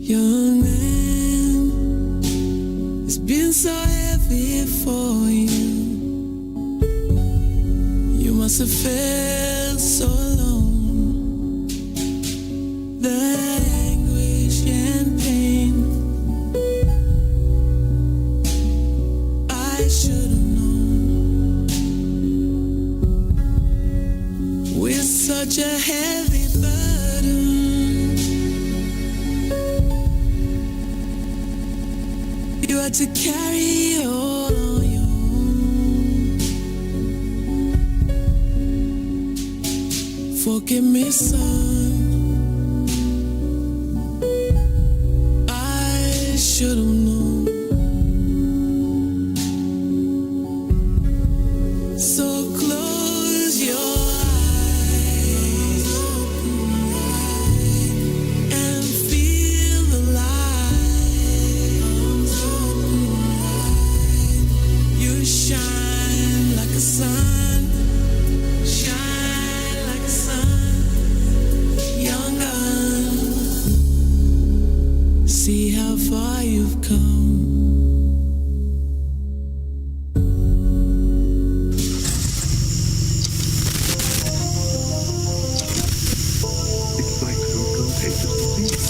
Young man, it's been so heavy for you. You must have felt so alone. That anguish and pain, I should have known. With such a heavy burden, you had to carry all on your own. Forgive me, son, I should have known. So close your eyes and feel the light. You shine like a sun, shine like a sun, young gun. See how far you've come. It's like so contagious disease.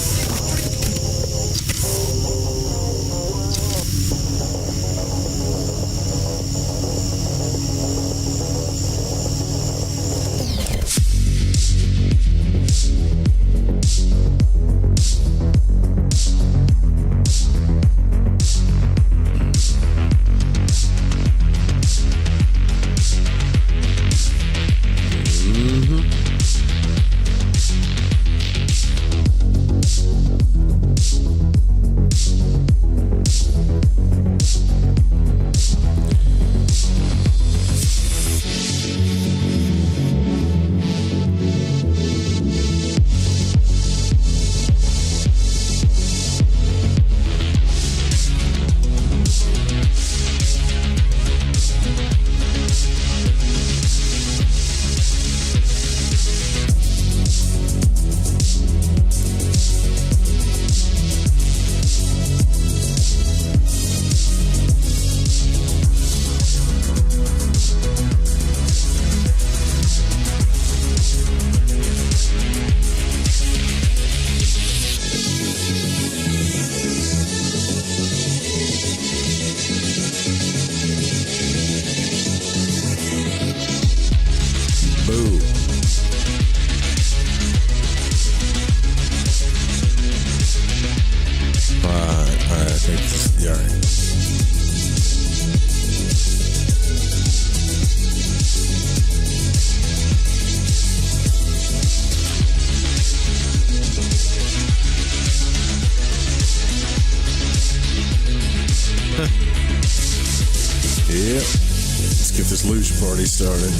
Boo. I think, yeah, all right. Yep. Let's get this luge party started.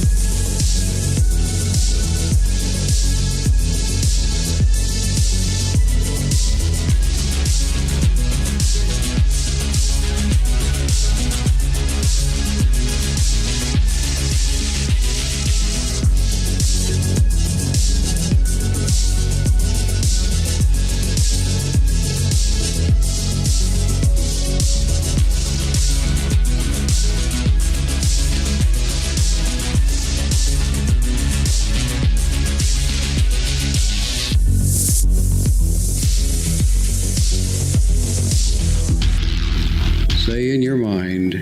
Say in your mind,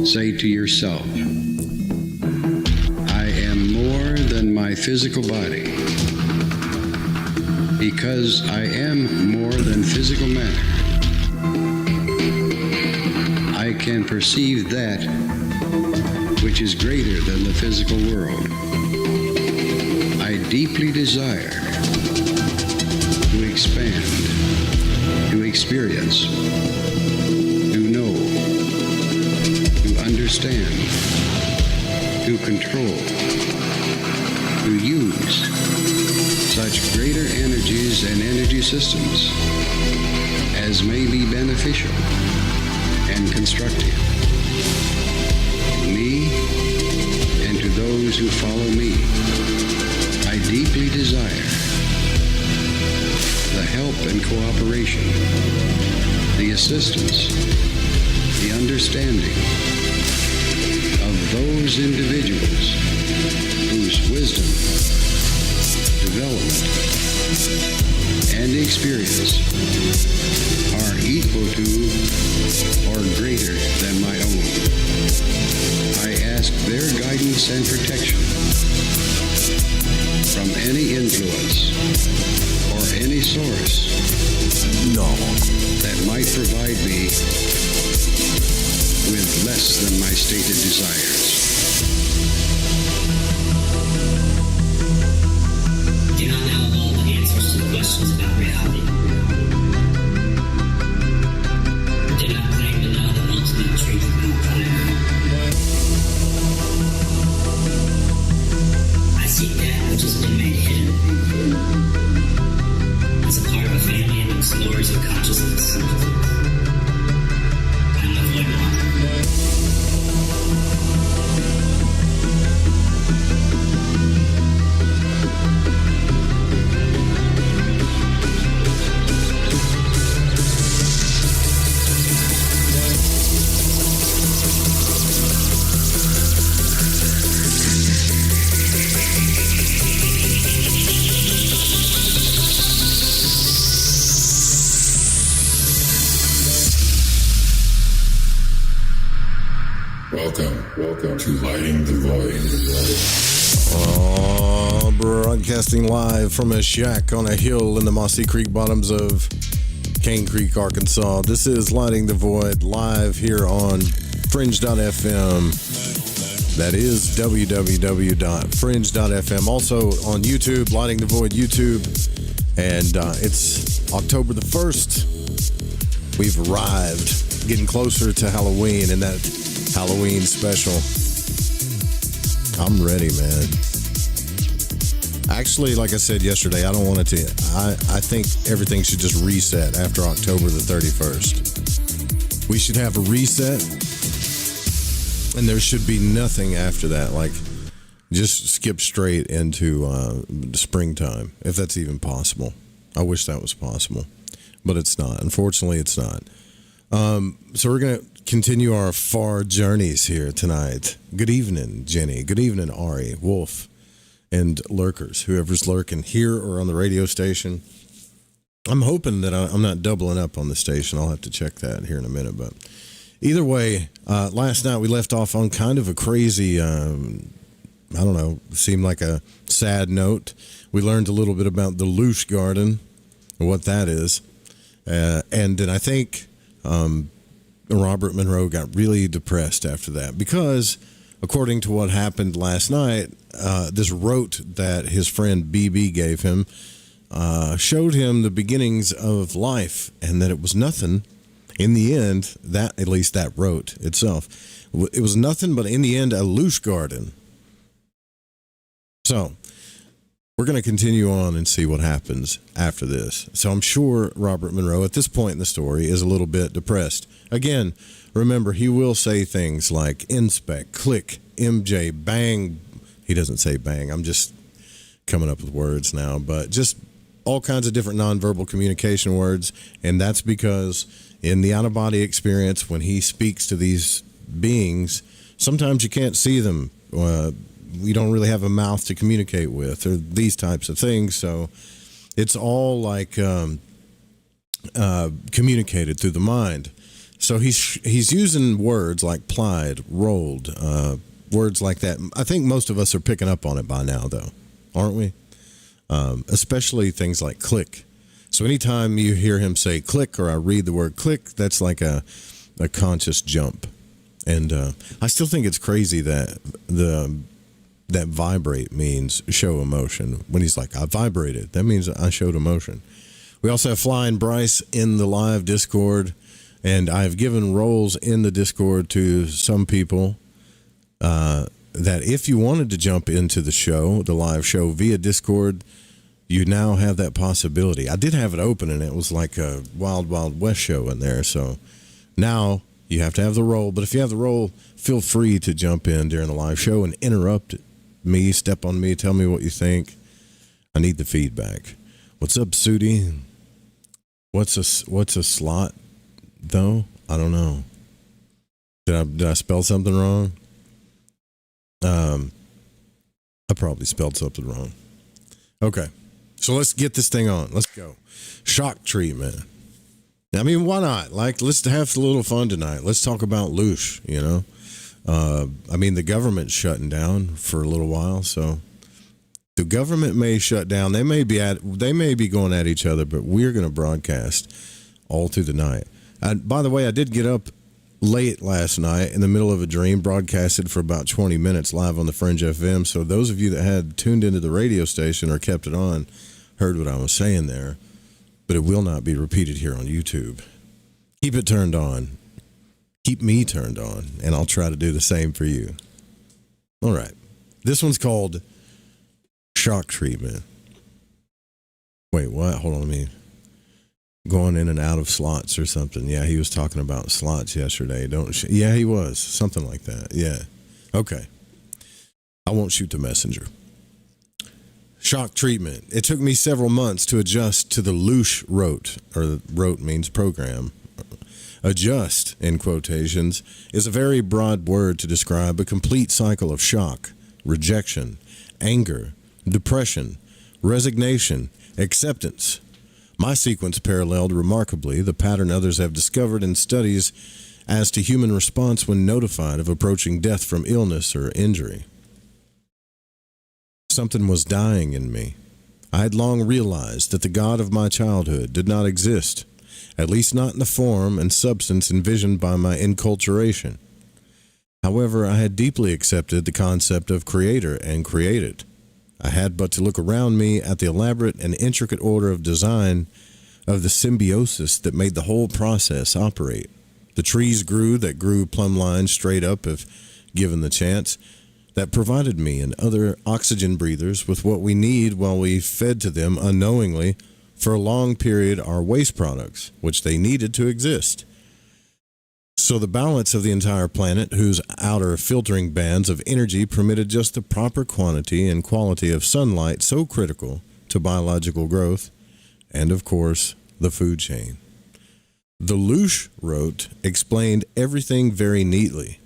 say to yourself, I am more than my physical body. Because I am more than physical matter, I can perceive that which is greater than the physical world. I deeply desire to expand, to experience, to know, to understand, to control, to use such greater energies and energy systems as may be beneficial and constructive to me and to those who follow me. I deeply desire the help and and cooperation, the assistance, the understanding of those individuals whose wisdom, development, and experience are equal to or greater than my own. I ask their guidance and protection from any influence or any source that might provide me with less than my stated desires. Do not know all the answers to the questions about reality. Do not claim to know the ultimate truth about fire. I seek that which has been made hidden. As a part of a family amongst lords of consciousness. I am the void one. Welcome to Lighting the Void. Broadcasting live from a shack on a hill in the Mossy Creek bottoms of Cane Creek, Arkansas. This is Lighting the Void live here on Fringe.fm. That is www.fringe.fm. Also on YouTube, Lighting the Void YouTube. And it's October the 1st. We've arrived, getting closer to Halloween and that Halloween special. I'm ready, man. Actually, like I said yesterday, I don't want it to. I think everything should just reset after October the 31st. We should have a reset, and there should be nothing after that. Like, just skip straight into springtime, if that's even possible. I wish that was possible, but it's not. Unfortunately, it's not. So we're going to continue our far journeys here tonight. Good evening, Jenny. Good evening, Ari, Wolf, and lurkers, whoever's lurking here or on the radio station. I'm hoping that I'm not doubling up on the station. I'll have to check that here in a minute. But either way, last night we left off on kind of a crazy, I don't know, seemed like a sad note. We learned a little bit about the Loosh Garden and what that is. And then I think Robert Monroe got really depressed after that because, according to what happened last night, this rote that his friend BB gave him showed him the beginnings of life and that it was nothing. In the end, that at least that rote itself, it was nothing but in the end a Loosh Garden. So we're going to continue on and see what happens after this. So I'm sure Robert Monroe at this point in the story is a little bit depressed. Again, remember, he will say things like inspect, click, MJ, bang. He doesn't say bang. I'm just coming up with words now, but just all kinds of different nonverbal communication words. And that's because in the out-of-body experience, when he speaks to these beings, sometimes you can't see them. We don't really have a mouth to communicate with, or these types of things. So it's all like communicated through the mind. So he's using words like plied, rolled, words like that. I think most of us are picking up on it by now, though, aren't we? Especially things like click. So anytime you hear him say click, or I read the word click, that's like a conscious jump. And I still think it's crazy that that vibrate means show emotion. When he's like, I vibrated, that means I showed emotion. We also have Flying Bryce in the live Discord, and I've given roles in the Discord to some people that if you wanted to jump into the show, the live show via Discord, you now have that possibility. I did have it open, and it was like a Wild Wild West show in there. So now you have to have the role. But if you have the role, feel free to jump in during the live show and interrupt me, step on me, tell me what you think. I need the feedback. What's up, Sudi? What's a slot though? I don't know. Did I spell something wrong? I probably spelled something wrong. Okay. So let's get this thing on. Let's go. Shock treatment. I mean, why not? Like, let's have a little fun tonight. Let's talk about loosh, you know? I mean, the government's shutting down for a little while, so the government may shut down. They may be going at each other, but we're going to broadcast all through the night. By the way, I did get up late last night in the middle of a dream, broadcasted for about 20 minutes live on the Fringe FM. So those of you that had tuned into the radio station or kept it on heard what I was saying there, but it will not be repeated here on YouTube. Keep it turned on. Keep me turned on, and I'll try to do the same for you. All right. This one's called shock treatment. Wait, what? Hold on, let me... Going in and out of slots or something. Yeah, he was talking about slots yesterday. Yeah, he was. Something like that. Yeah. Okay. I won't shoot the messenger. Shock treatment. It took me several months to adjust to the loosh rote, or rote means program. Adjust, in quotations, is a very broad word to describe a complete cycle of shock, rejection, anger, depression, resignation, acceptance. My sequence paralleled remarkably the pattern others have discovered in studies as to human response when notified of approaching death from illness or injury. Something was dying in me. I had long realized that the God of my childhood did not exist, at least not in the form and substance envisioned by my enculturation. However, I had deeply accepted the concept of creator and created. I had but to look around me at the elaborate and intricate order of design of the symbiosis that made the whole process operate. The trees grew that grew plumb lines straight up if given the chance, that provided me and other oxygen breathers with what we need while we fed to them unknowingly for a long period our waste products, which they needed to exist. So the balance of the entire planet, whose outer filtering bands of energy permitted just the proper quantity and quality of sunlight so critical to biological growth, and of course, the food chain. The loosh rote explained everything very neatly.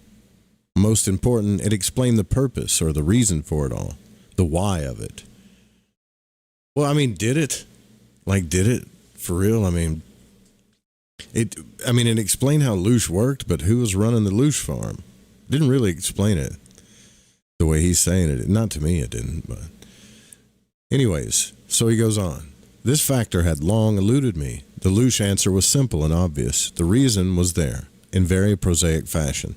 Most important, it explained the purpose or the reason for it all, the why of it. Well, I mean, did it? Like, did it? For real? I mean, it explained how loosh worked, but who was running the loosh farm? Didn't really explain it the way he's saying it. Not to me, it didn't, but anyways, so he goes on. This factor had long eluded me. The loosh answer was simple and obvious. The reason was there, in very prosaic fashion.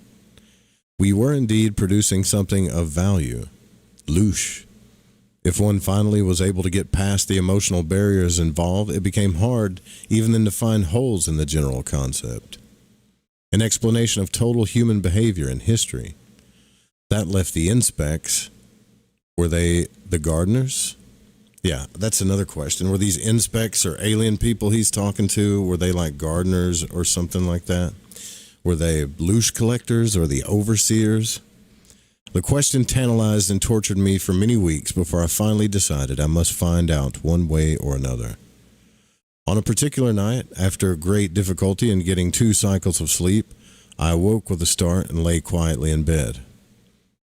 We were indeed producing something of value. Loosh. If one finally was able to get past the emotional barriers involved, it became hard even then to find holes in the general concept. An explanation of total human behavior and history. That left the inspects. Were they the gardeners? Yeah, that's another question. Were these inspects or alien people he's talking to, were they like gardeners or something like that? Were they loosh collectors or the overseers? The question tantalized and tortured me for many weeks before I finally decided I must find out one way or another. On a particular night, after great difficulty in getting 2 cycles of sleep, I awoke with a start and lay quietly in bed.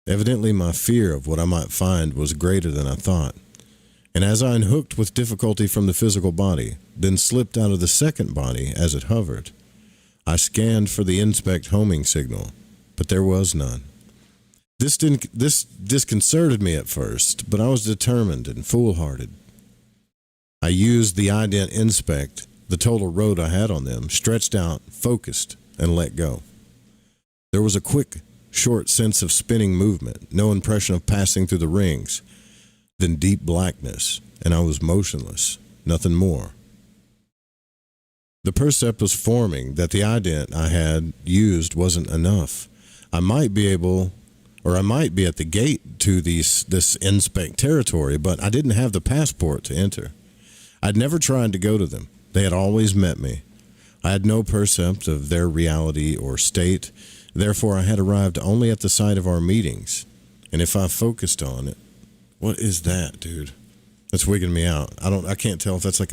Evidently, my fear of what I might find was greater than I thought, and as I unhooked with difficulty from the physical body, then slipped out of the second body as it hovered, I scanned for the inspect homing signal, but there was none. This disconcerted me at first, but I was determined and foolhardy. I used the ident inspect, the total road I had on them, stretched out, focused, and let go. There was a quick, short sense of spinning movement, no impression of passing through the rings, then deep blackness, and I was motionless, nothing more. The percept was forming that the ident I had used wasn't enough. I might be at the gate to this inspect territory, but I didn't have the passport to enter. I'd never tried to go to them. They had always met me. I had no percept of their reality or state. Therefore, I had arrived only at the site of our meetings. And if I focused on it, what is that, dude? That's wigging me out. I can't tell if that's like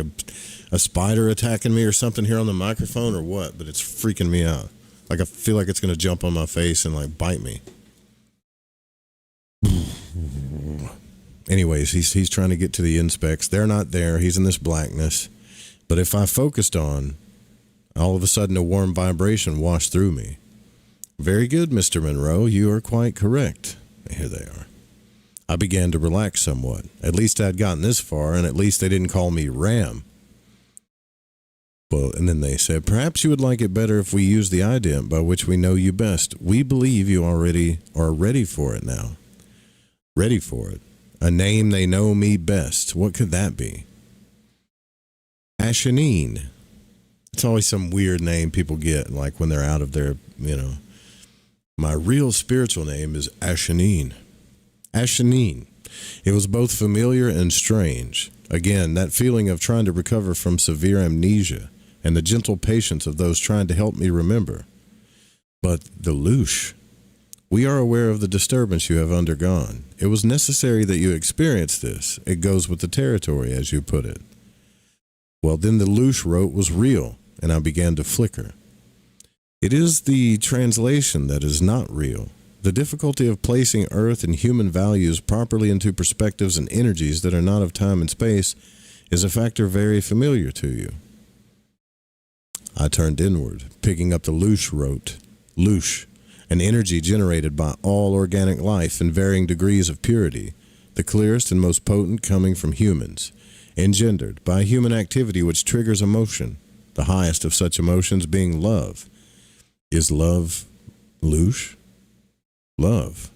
a spider attacking me or something here on the microphone or what, but it's freaking me out. Like I feel like it's going to jump on my face and like bite me. Anyways, he's trying to get to the inspects. They're not there. He's in this blackness. But if I focused on, all of a sudden a warm vibration washed through me. Very good, Mr. Monroe. You are quite correct. Here they are. I began to relax somewhat. At least I'd gotten this far, and at least they didn't call me Ram. Well, and then they said, perhaps you would like it better if we use the ident by which we know you best. We believe you already are ready for it now. Ready for it. A name they know me best. What could that be? Ashanine. It's always some weird name people get, like when they're out of their, My real spiritual name is Ashanine. Ashanine. It was both familiar and strange. Again, that feeling of trying to recover from severe amnesia and the gentle patience of those trying to help me remember. But the louche. We are aware of the disturbance you have undergone. It was necessary that you experience this. It goes with the territory, as you put it. Well, then the louche wrote was real, and I began to flicker. It is the translation that is not real. The difficulty of placing earth and human values properly into perspectives and energies that are not of time and space is a factor very familiar to you. I turned inward, picking up the louche wrote. Louche, an energy generated by all organic life in varying degrees of purity, the clearest and most potent coming from humans, engendered by human activity which triggers emotion, the highest of such emotions being love. Is love louche? Love.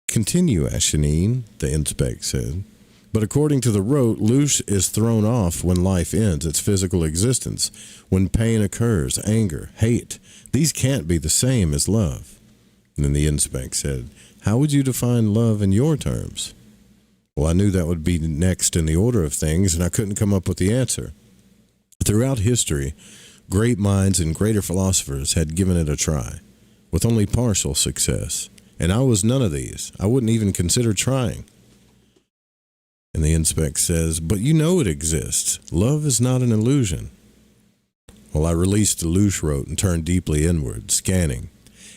Continue, Ashanine, the inspect said. But according to the rote, louche is thrown off when life ends its physical existence, when pain occurs, anger, hate. These can't be the same as love. And then the inspect said, how would you define love in your terms? Well, I knew that would be next in the order of things, and I couldn't come up with the answer. Throughout history, great minds and greater philosophers had given it a try, with only partial success, and I was none of these. I wouldn't even consider trying. And the inspect says, but you know it exists. Love is not an illusion. Well, I released the louche wrote and turned deeply inward, scanning.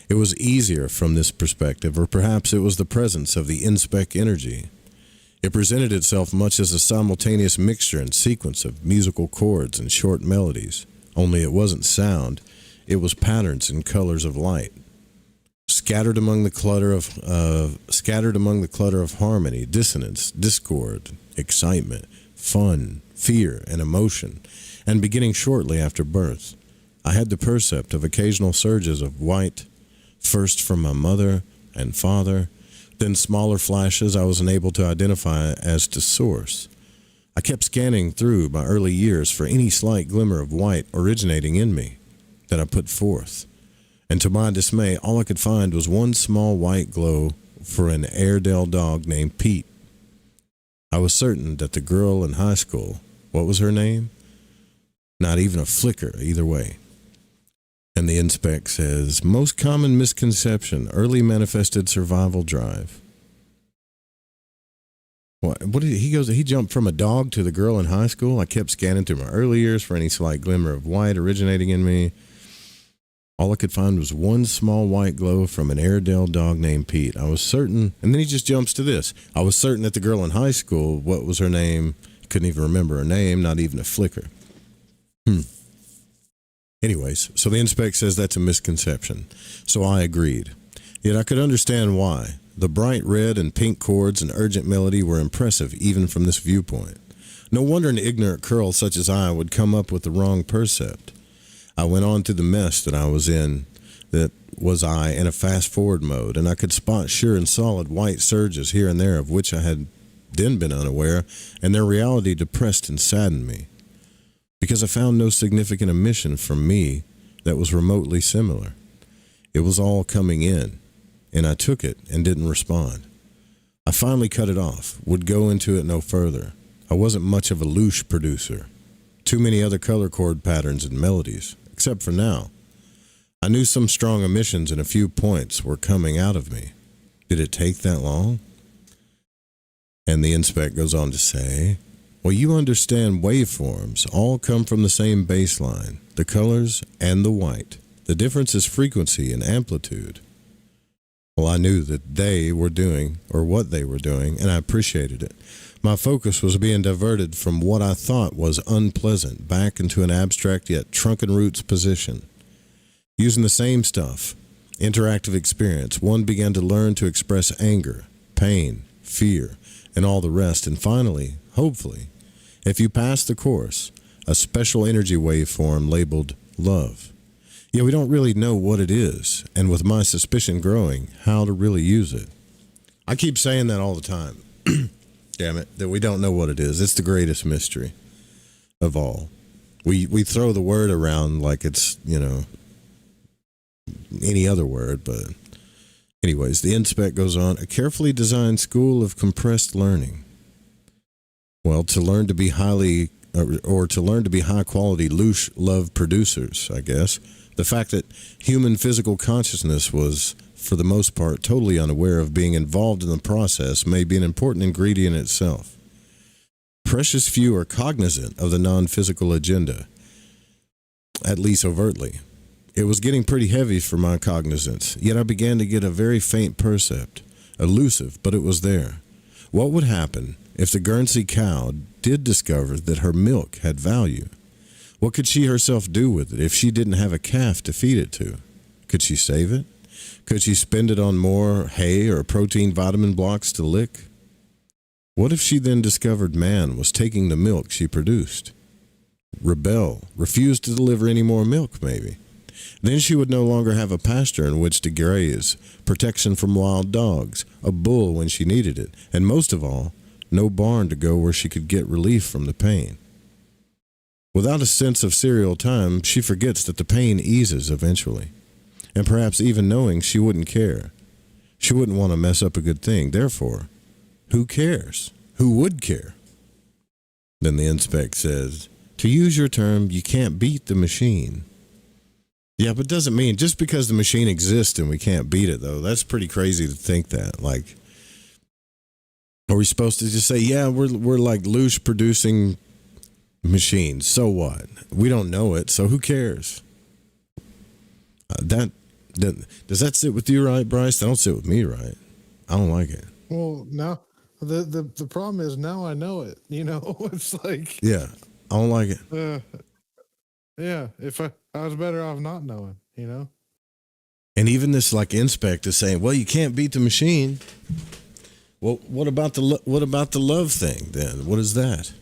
It was easier from this perspective, or perhaps it was the presence of the inspect energy. It presented itself much as a simultaneous mixture and sequence of musical chords and short melodies, only it wasn't sound, it was patterns and colors of light. Scattered among the clutter of harmony, dissonance, discord, excitement, fun, fear, and emotion, and beginning shortly after birth, I had the percept of occasional surges of white, first from my mother and father, then smaller flashes I was unable to identify as to source. I kept scanning through my early years for any slight glimmer of white originating in me that I put forth. And to my dismay, all I could find was one small white glow for an Airedale dog named Pete. I was certain that the girl in high school, what was her name? Not even a flicker either way. And the inspect says, most common misconception, early manifested survival drive. What did he jumped from a dog to the girl in high school? I kept scanning through my early years for any slight glimmer of white originating in me. All I could find was one small white glow from an Airedale dog named Pete. I was certain, and then he just jumps to this. I was certain that the girl in high school, what was her name? Couldn't even remember her name, not even a flicker. Anyways, so the inspect says that's a misconception. So I agreed. Yet I could understand why. The bright red and pink chords and urgent melody were impressive even from this viewpoint. No wonder an ignorant curl such as I would come up with the wrong percept. I went on through the mess that I was in, that was I in a fast-forward mode, and I could spot sure and solid white surges here and there of which I had then been unaware, and their reality depressed and saddened me, because I found no significant emission from me that was remotely similar. It was all coming in, and I took it and didn't respond. I finally cut it off, would go into it no further. I wasn't much of a louche producer. Too many other color chord patterns and melodies. Except for now. I knew some strong emissions and a few points were coming out of me. Did it take that long? And the inspect goes on to say, well, you understand waveforms all come from the same baseline, the colors and the white. The difference is frequency and amplitude. Well, I knew that they were doing, or what they were doing, and I appreciated it. My focus was being diverted from what I thought was unpleasant back into an abstract yet trunken roots position. Using the same stuff, interactive experience, one began to learn to express anger, pain, fear, and all the rest. And finally, hopefully, if you pass the course, a special energy waveform labeled love. Yeah, we don't really know what it is, and with my suspicion growing, how to really use it. I keep saying that all the time. Damn it, that we don't know what it is. It's the greatest mystery of all. We throw the word around like it's, any other word, but anyways, the inspect goes on, a carefully designed school of compressed learning. Well, to learn to be high quality louche love producers, I guess. The fact that human physical consciousness was, for the most part, totally unaware of being involved in the process may be an important ingredient itself. Precious few are cognizant of the non-physical agenda, at least overtly. It was getting pretty heavy for my cognizance, yet I began to get a very faint percept, elusive, but it was there. What would happen if the Guernsey cow did discover that her milk had value? What could she herself do with it if she didn't have a calf to feed it to? Could she save it? Could she spend it on more hay or protein vitamin blocks to lick? What if she then discovered man was taking the milk she produced? Rebel, refuse to deliver any more milk, maybe. Then she would no longer have a pasture in which to graze, protection from wild dogs, a bull when she needed it, and most of all, no barn to go where she could get relief from the pain. Without a sense of serial time, she forgets that the pain eases eventually. And perhaps even knowing she wouldn't care. She wouldn't want to mess up a good thing. Therefore, who cares? Who would care? Then the inspect says, to use your term, you can't beat the machine. Yeah, but it doesn't mean just because the machine exists and we can't beat it, though. That's pretty crazy to think that. Like, are we supposed to just say, yeah, we're like louche producing machines? So what? We don't know it, so who cares? Does that sit with you right, Bryce? That don't sit with me right. I don't like it. Well, now the problem is now I know it. It's like, yeah, I don't like it. Yeah, if I was better off not knowing. And even this like inspect is saying, well, you can't beat the machine. Well, what about the love thing then? What is that?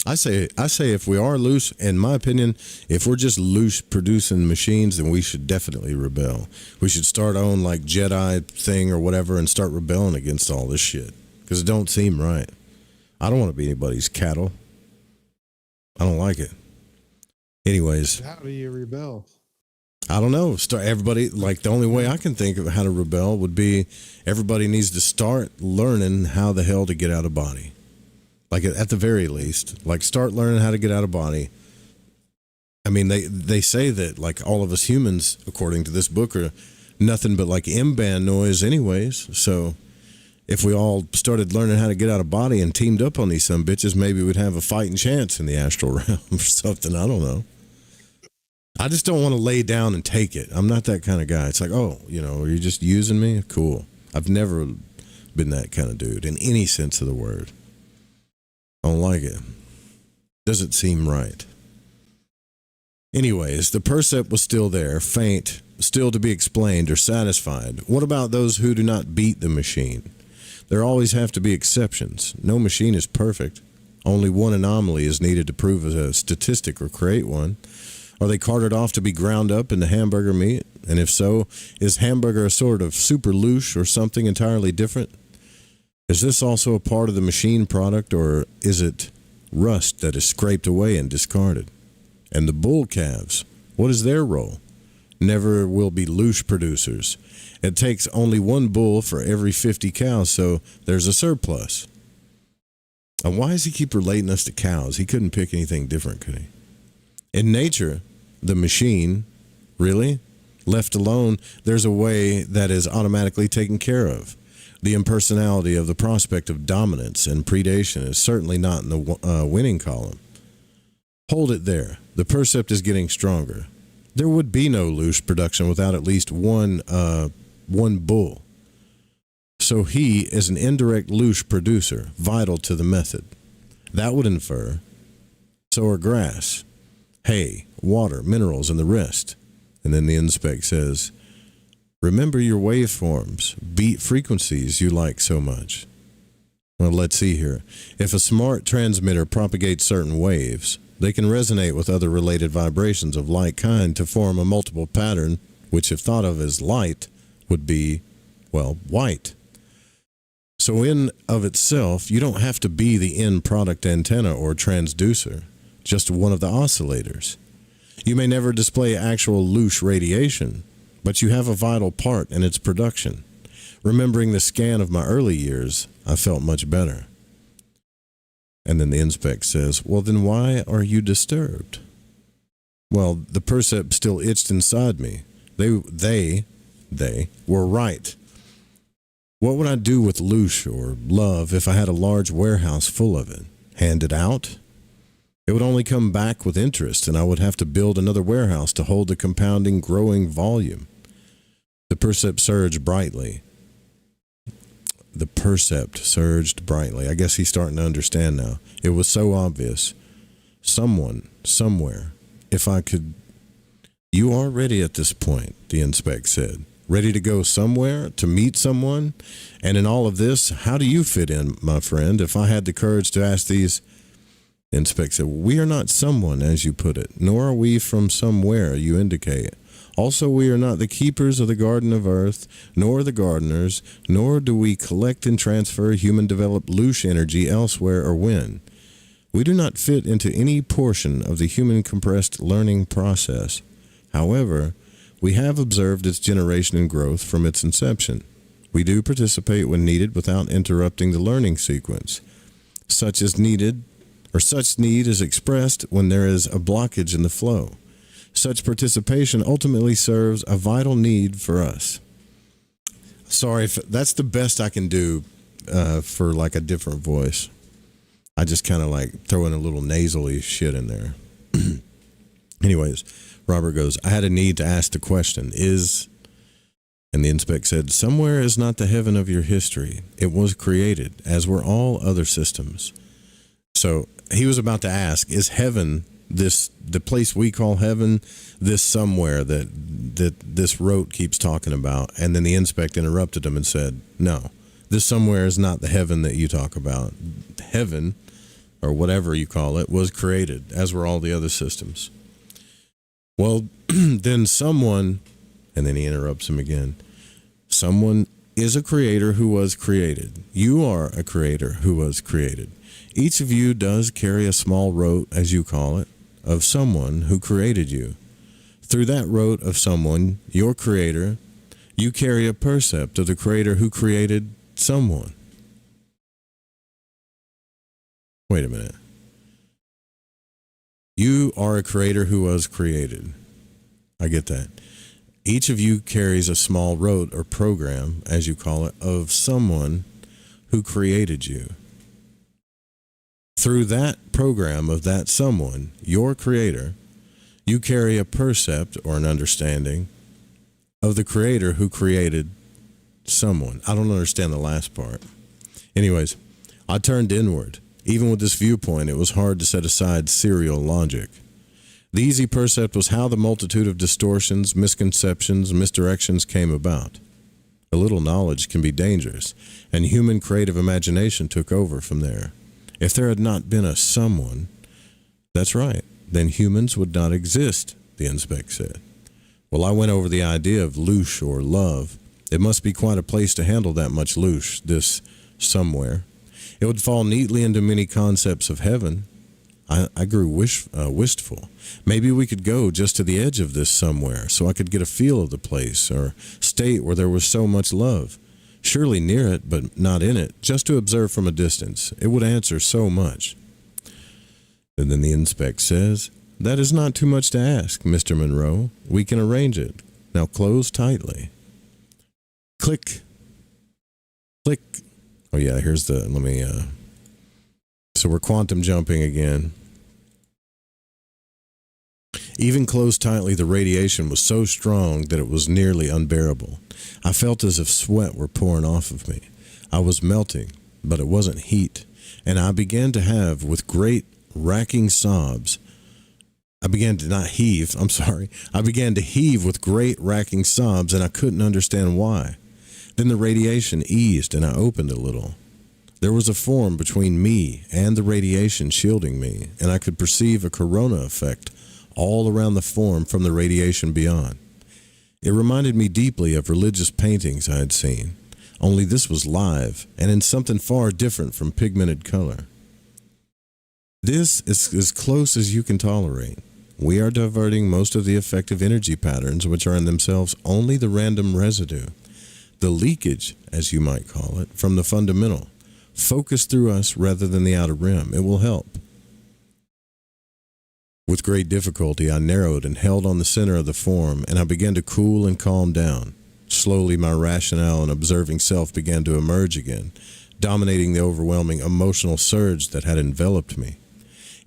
I say if we are loose, in my opinion, if we're just loose producing machines, then we should definitely rebel. We should start our own like Jedi thing or whatever and start rebelling against all this shit. Because it don't seem right. I don't want to be anybody's cattle. I don't like it. Anyways. How do you rebel? I don't know. Everybody, like the only way I can think of how to rebel would be everybody needs to start learning how the hell to get out of body. Like at the very least, like start learning how to get out of body. I mean, they say that like all of us humans, according to this book, are nothing but like M-band noise anyways. So if we all started learning how to get out of body and teamed up on these some bitches, maybe we'd have a fighting chance in the astral realm or something. I don't know. I just don't want to lay down and take it. I'm not that kind of guy. It's like, oh, are you just using me? Cool. I've never been that kind of dude in any sense of the word. I don't like it. Doesn't seem right. Anyways, the percept was still there, faint, still to be explained or satisfied. What about those who do not beat the machine? There always have to be exceptions. No machine is perfect. Only one anomaly is needed to prove a statistic or create one. Are they carted off to be ground up into hamburger meat? And if so, is hamburger a sort of super louche or something entirely different? Is this also a part of the machine product, or is it rust that is scraped away and discarded? And the bull calves, what is their role? Never will be louche producers. It takes only one bull for every 50 cows, so there's a surplus. And why does he keep relating us to cows? He couldn't pick anything different, could he? In nature, the machine, really, left alone, there's a way that is automatically taken care of. The impersonality of the prospect of dominance and predation is certainly not in the winning column. Hold it there. The percept is getting stronger. There would be no loose production without at least one bull. So he is an indirect loose producer, vital to the method. That would infer, so are grass, hay, water, minerals, and the rest. And then the inspect says, remember your waveforms, beat frequencies you like so much. Well, let's see here. If a smart transmitter propagates certain waves, they can resonate with other related vibrations of like kind to form a multiple pattern, which if thought of as light, would be, well, white. So in of itself, you don't have to be the end product antenna or transducer, just one of the oscillators. You may never display actual loose radiation, but you have a vital part in its production. Remembering the scan of my early years, I felt much better. And then the inspect says, well, then why are you disturbed? Well, the percept still itched inside me. They were right. What would I do with loosh or love if I had a large warehouse full of it? Hand it out? It would only come back with interest, and I would have to build another warehouse to hold the compounding, growing volume. The percept surged brightly. I guess he's starting to understand now. It was so obvious. Someone, somewhere, if I could... You are ready at this point, the inspect said. Ready to go somewhere, to meet someone? And in all of this, how do you fit in, my friend? If I had the courage to ask these... The inspect said, we are not someone, as you put it, nor are we from somewhere you indicate. Also, we are not the keepers of the garden of earth, nor the gardeners, nor do we collect and transfer human-developed loose energy elsewhere or when. We do not fit into any portion of the human compressed learning process. However, we have observed its generation and growth from its inception. We do participate when needed without interrupting the learning sequence. Such need is expressed when there is a blockage in the flow. Such participation ultimately serves a vital need for us. Sorry, if that's the best I can do for like a different voice. I just kind of like throw in a little nasally shit in there. Anyways, Robert goes, I had a need to ask the question, and the inspect said, somewhere is not the heaven of your history. It was created, as were all other systems. So he was about to ask, is heaven the place we call heaven, this somewhere that this rote keeps talking about? And then the inspect interrupted him and said, no, this somewhere is not the heaven that you talk about. Heaven, or whatever you call it, was created, as were all the other systems. Well, then someone, and then he interrupts him again, someone is a creator who was created. You are a creator who was created. Each of you does carry a small rote, as you call it, of someone who created you. Through that rote of someone, your creator, you carry a percept of the creator who created someone. Wait a minute. You are a creator who was created. I get that. Each of you carries a small rote or program, as you call it, of someone who created you. Through that program of that someone, your creator, you carry a percept or an understanding of the creator who created someone. I don't understand the last part. Anyways, I turned inward. Even with this viewpoint, it was hard to set aside serial logic. The easy percept was how the multitude of distortions, misconceptions, misdirections came about. A little knowledge can be dangerous, and human creative imagination took over from there. If there had not been a someone, that's right, then humans would not exist, the inspect said. Well, I went over the idea of loosh or love. It must be quite a place to handle that much loosh, this somewhere. It would fall neatly into many concepts of heaven. I grew wistful. Maybe we could go just to the edge of this somewhere so I could get a feel of the place or state where there was so much love. Surely near it, but not in it, just to observe from a distance. It would answer so much. And then the inspect says, that is not too much to ask, Mr. Monroe. We can arrange it. Now close tightly. Click. Click. Oh, yeah, here's the, let me, so we're quantum jumping again. Even closed tightly, the radiation was so strong that it was nearly unbearable. I felt as if sweat were pouring off of me. I was melting, but it wasn't heat, and I began to have, with great racking sobs, I began to heave with great racking sobs, and I couldn't understand why. Then the radiation eased, and I opened a little. There was a form between me and the radiation shielding me, and I could perceive a corona effect all around the form from the radiation beyond. It reminded me deeply of religious paintings I had seen, only this was live and in something far different from pigmented color. This is as close as you can tolerate. We are diverting most of the effective energy patterns, which are in themselves only the random residue, the leakage, as you might call it, from the fundamental. Focus through us rather than the outer rim. It will help. With great difficulty, I narrowed and held on the center of the form, and I began to cool and calm down. Slowly, my rationale and observing self began to emerge again, dominating the overwhelming emotional surge that had enveloped me.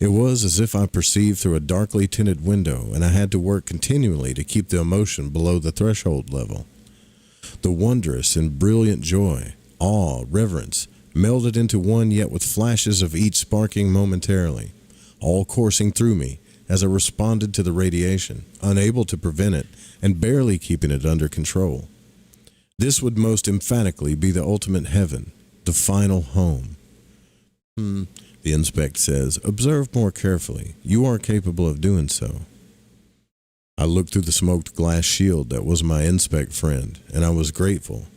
It was as if I perceived through a darkly tinted window, and I had to work continually to keep the emotion below the threshold level. The wondrous and brilliant joy, awe, reverence, melded into one, yet with flashes of each sparking momentarily, all coursing through me as I responded to the radiation, unable to prevent it and barely keeping it under control. This would most emphatically be the ultimate heaven, the final home. The inspect says, observe more carefully. You are capable of doing so. I looked through the smoked glass shield that was my inspect friend, and I was grateful.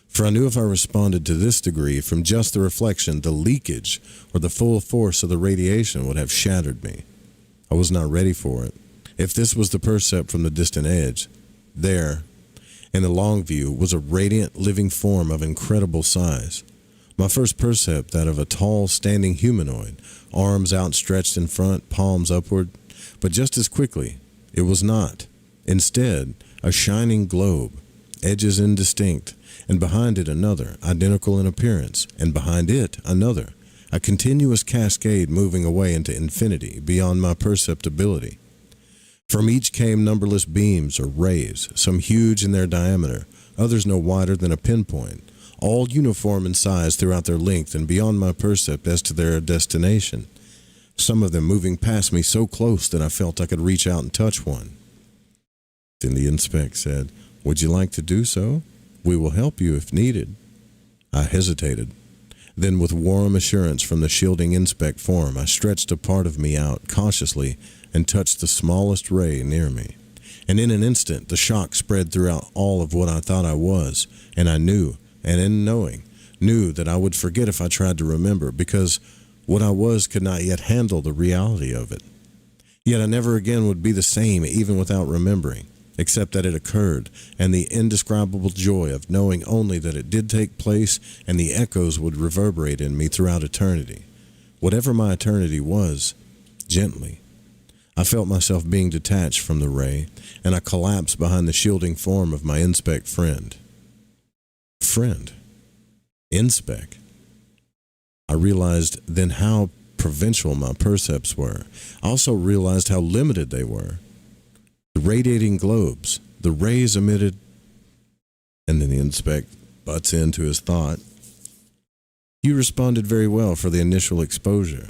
For I knew if I responded to this degree from just the reflection, the leakage or the full force of the radiation would have shattered me. I was not ready for it. If this was the percept from the distant edge, there, in the long view, was a radiant living form of incredible size. My first percept, that of a tall, standing humanoid, arms outstretched in front, palms upward. But just as quickly, it was not. Instead, a shining globe, edges indistinct, and behind it another, identical in appearance, and behind it another, a continuous cascade moving away into infinity beyond my perceptibility. From each came numberless beams or rays, some huge in their diameter, others no wider than a pinpoint, all uniform in size throughout their length and beyond my percept as to their destination, some of them moving past me so close that I felt I could reach out and touch one. Then the inspect said, would you like to do so? We will help you if needed. I hesitated. Then with warm assurance from the shielding inspect form, I stretched a part of me out cautiously and touched the smallest ray near me. And in an instant, the shock spread throughout all of what I thought I was, and I knew, and in knowing, knew that I would forget if I tried to remember, because what I was could not yet handle the reality of it. Yet I never again would be the same even without remembering, except that it occurred, and the indescribable joy of knowing only that it did take place and the echoes would reverberate in me throughout eternity. Whatever my eternity was, gently. I felt myself being detached from the ray, and I collapsed behind the shielding form of my inspect friend. Friend? Inspect? I realized then how provincial my percepts were. I also realized how limited they were. The radiating globes, the rays emitted, and then the inspect butts into his thought. You responded very well for the initial exposure.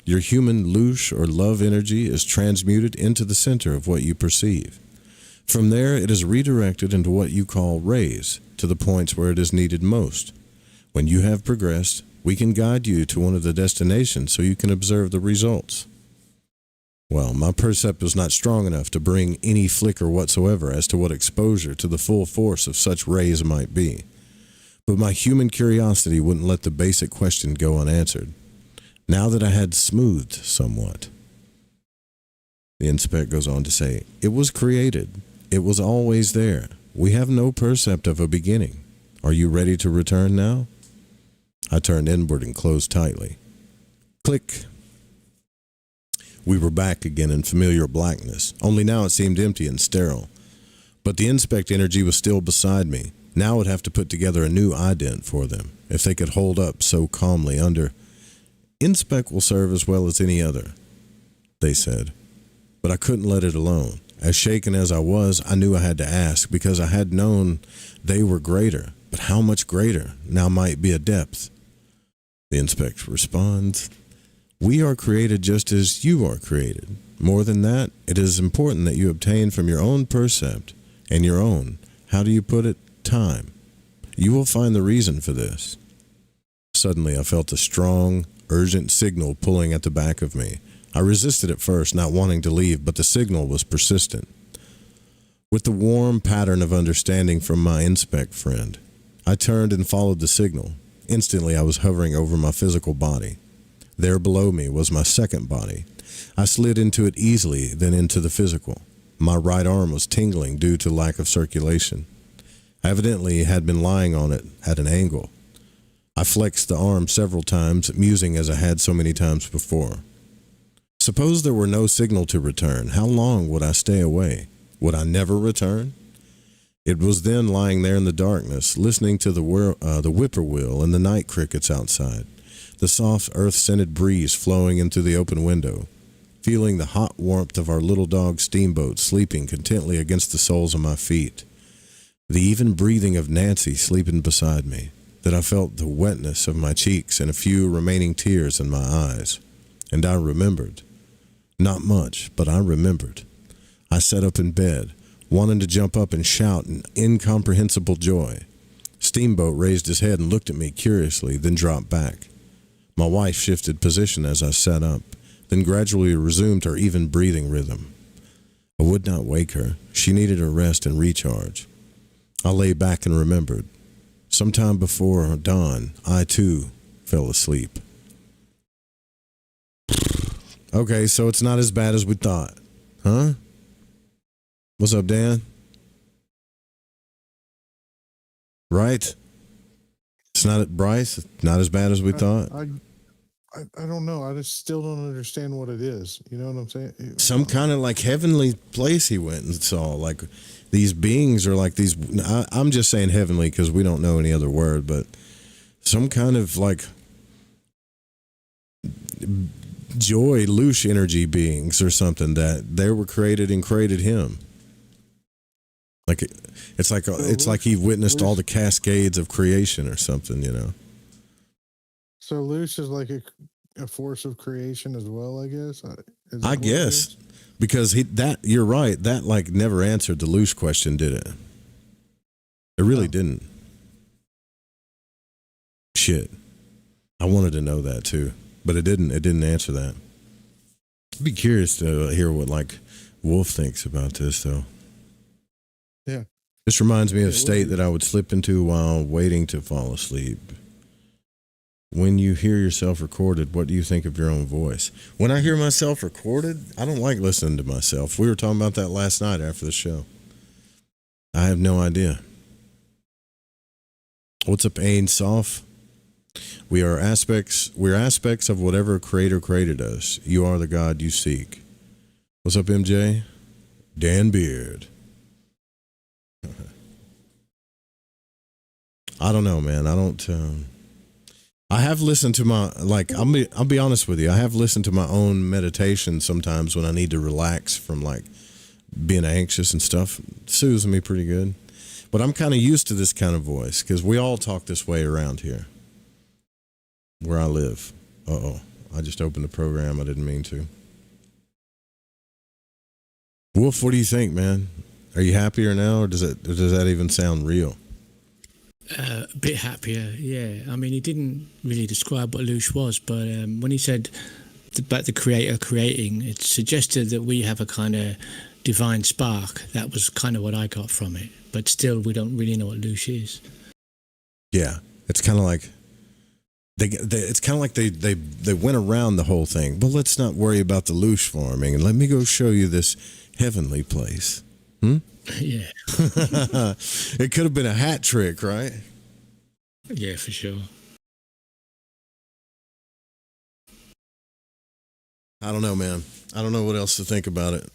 Your human louche or love energy is transmuted into the center of what you perceive. From there, it is redirected into what you call rays, to the points where it is needed most. When you have progressed, we can guide you to one of the destinations so you can observe the results. Well, my percept was not strong enough to bring any flicker whatsoever as to what exposure to the full force of such rays might be. But my human curiosity wouldn't let the basic question go unanswered. Now that I had smoothed somewhat. The inspect goes on to say, it was created. It was always there. We have no percept of a beginning. Are you ready to return now? I turned inward and closed tightly. Click. We were back again in familiar blackness, only now it seemed empty and sterile. But the inspect energy was still beside me, Now I'd have to put together a new ident for them, if they could hold up so calmly under. Inspec will serve as well as any other, they said. But I couldn't let it alone. As shaken as I was, I knew I had to ask, because I had known they were greater. But how much greater now might be a depth? The inspector responds, we are created just as you are created. More than that, it is important that you obtain from your own percept and your own, how do you put it, time. You will find the reason for this. Suddenly, I felt a strong, urgent signal pulling at the back of me. I resisted at first, not wanting to leave, but the signal was persistent. With the warm pattern of understanding from my inspect friend, I turned and followed the signal. Instantly, I was hovering over my physical body. There below me was my second body. I slid into it easily, then into the physical. My right arm was tingling due to lack of circulation. I evidently had been lying on it at an angle. I flexed the arm several times, musing as I had so many times before. Suppose there were no signal to return. How long would I stay away? Would I never return? It was then lying there in the darkness, listening to the whippoorwill and the night crickets outside, the soft earth-scented breeze flowing into the open window, feeling the hot warmth of our little dog Steamboat sleeping contently against the soles of my feet, the even breathing of Nancy sleeping beside me, that I felt the wetness of my cheeks and a few remaining tears in my eyes. And I remembered. Not much, but I remembered. I sat up in bed, wanting to jump up and shout in incomprehensible joy. Steamboat raised his head and looked at me curiously, then dropped back. My wife shifted position as I sat up, then gradually resumed her even breathing rhythm. I would not wake her. She needed a rest and recharge. I lay back and remembered. Sometime before dawn, I too fell asleep. Okay, so it's not as bad as we thought. Huh? What's up, Dan? Right? It's not, Bryce, it's not as bad as we thought. I don't know. I just still don't understand what it is. You know what I'm saying? Some kind of like heavenly place he went and saw. Like these beings are like these. I'm just saying heavenly because we don't know any other word, but some kind of like joy, louche energy beings or something that they were created and created him. Like it's like he witnessed all the cascades of creation or something, you know. So Luce is like a force of creation as well, I guess. I guess because you're right. That like never answered the Luce question, did it? It really didn't. Shit, I wanted to know that too, but it didn't. It didn't answer that. I'd be curious to hear what like Wolf thinks about this, though. Yeah, this reminds me of a state that I would slip into while waiting to fall asleep. When you hear yourself recorded, what do you think of your own voice? When I hear myself recorded, I don't like listening to myself. We were talking about that last night after the show. I have no idea. What's up, Ain Soft? We're aspects of whatever creator created us. You are the God you seek. What's up, MJ? Dan Beard. I don't know, man. I don't... I have listened to my, like, I'll be honest with you. I have listened to my own meditation sometimes when I need to relax from, like, being anxious and stuff. It soothes me pretty good. But I'm kind of used to this kind of voice because we all talk this way around here where I live. Uh-oh. I just opened the program. I didn't mean to. Wolf, what do you think, man? Are you happier now, or does that even sound real? A bit happier, yeah. I mean, he didn't really describe what Lush was, but when he said about the creator creating, it suggested that we have a kind of divine spark. That was kind of what I got from it. But still, we don't really know what Lush is. Yeah, it's kind of like they went around the whole thing. Well, let's not worry about the Lush farming, and let me go show you this heavenly place. Yeah. It could have been a hat trick, right? Yeah, for sure. I don't know, man. I don't know what else to think about it.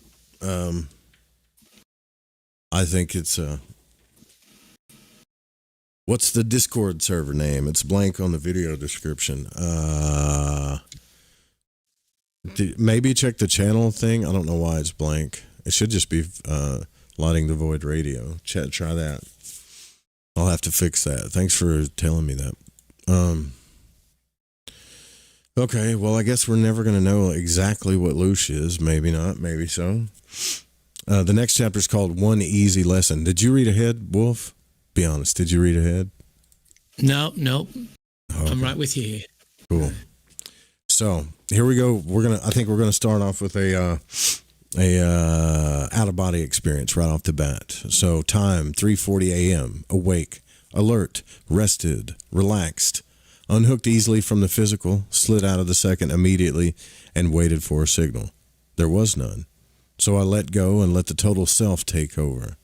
I think it's What's the Discord server name? It's blank on the video description. Maybe check the channel thing. I don't know why it's blank. It should just be Lighting the Void Radio. Try that. I'll have to fix that. Thanks for telling me that. Okay, well, I guess we're never going to know exactly what Loosh is. Maybe not. Maybe so. The next chapter is called One Easy Lesson. Did you read ahead, Wolf? Be honest. Did you read ahead? No. Okay. I'm right with you here. Cool. So here we go. I think we're gonna start off with a out of body experience right off the bat. So time 3:40 a.m. Awake, alert, rested, relaxed, unhooked easily from the physical, slid out of the second immediately, and waited for a signal. There was none. So I let go and let the total self take over.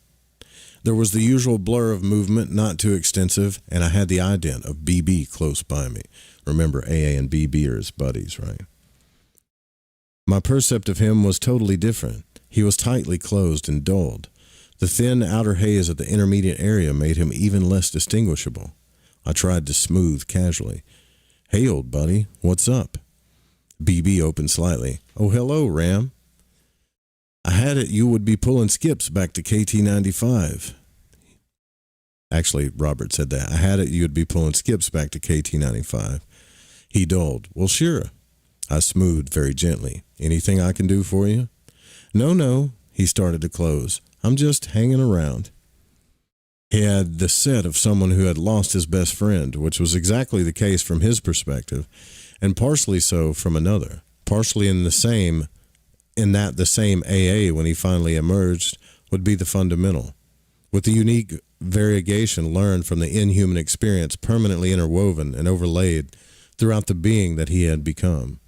There was the usual blur of movement, not too extensive, and I had the ident of BB close by me. Remember, AA and BB are his buddies, right? My percept of him was totally different. He was tightly closed and dulled. The thin outer haze of the intermediate area made him even less distinguishable. I tried to smooth casually. Hey, old buddy, what's up? BB opened slightly. Oh, hello, Ram. I had it you would be pulling skips back to KT95. Actually, Robert said that. I had it you would be pulling skips back to KT95. He dulled. Well, sure. I smoothed very gently. Anything I can do for you? No. He started to close. I'm just hanging around. He had the set of someone who had lost his best friend, which was exactly the case from his perspective, and partially so from another. Partially in that the same AA, when he finally emerged, would be the fundamental, with the unique variegation learned from the inhuman experience permanently interwoven and overlaid throughout the being that he had become.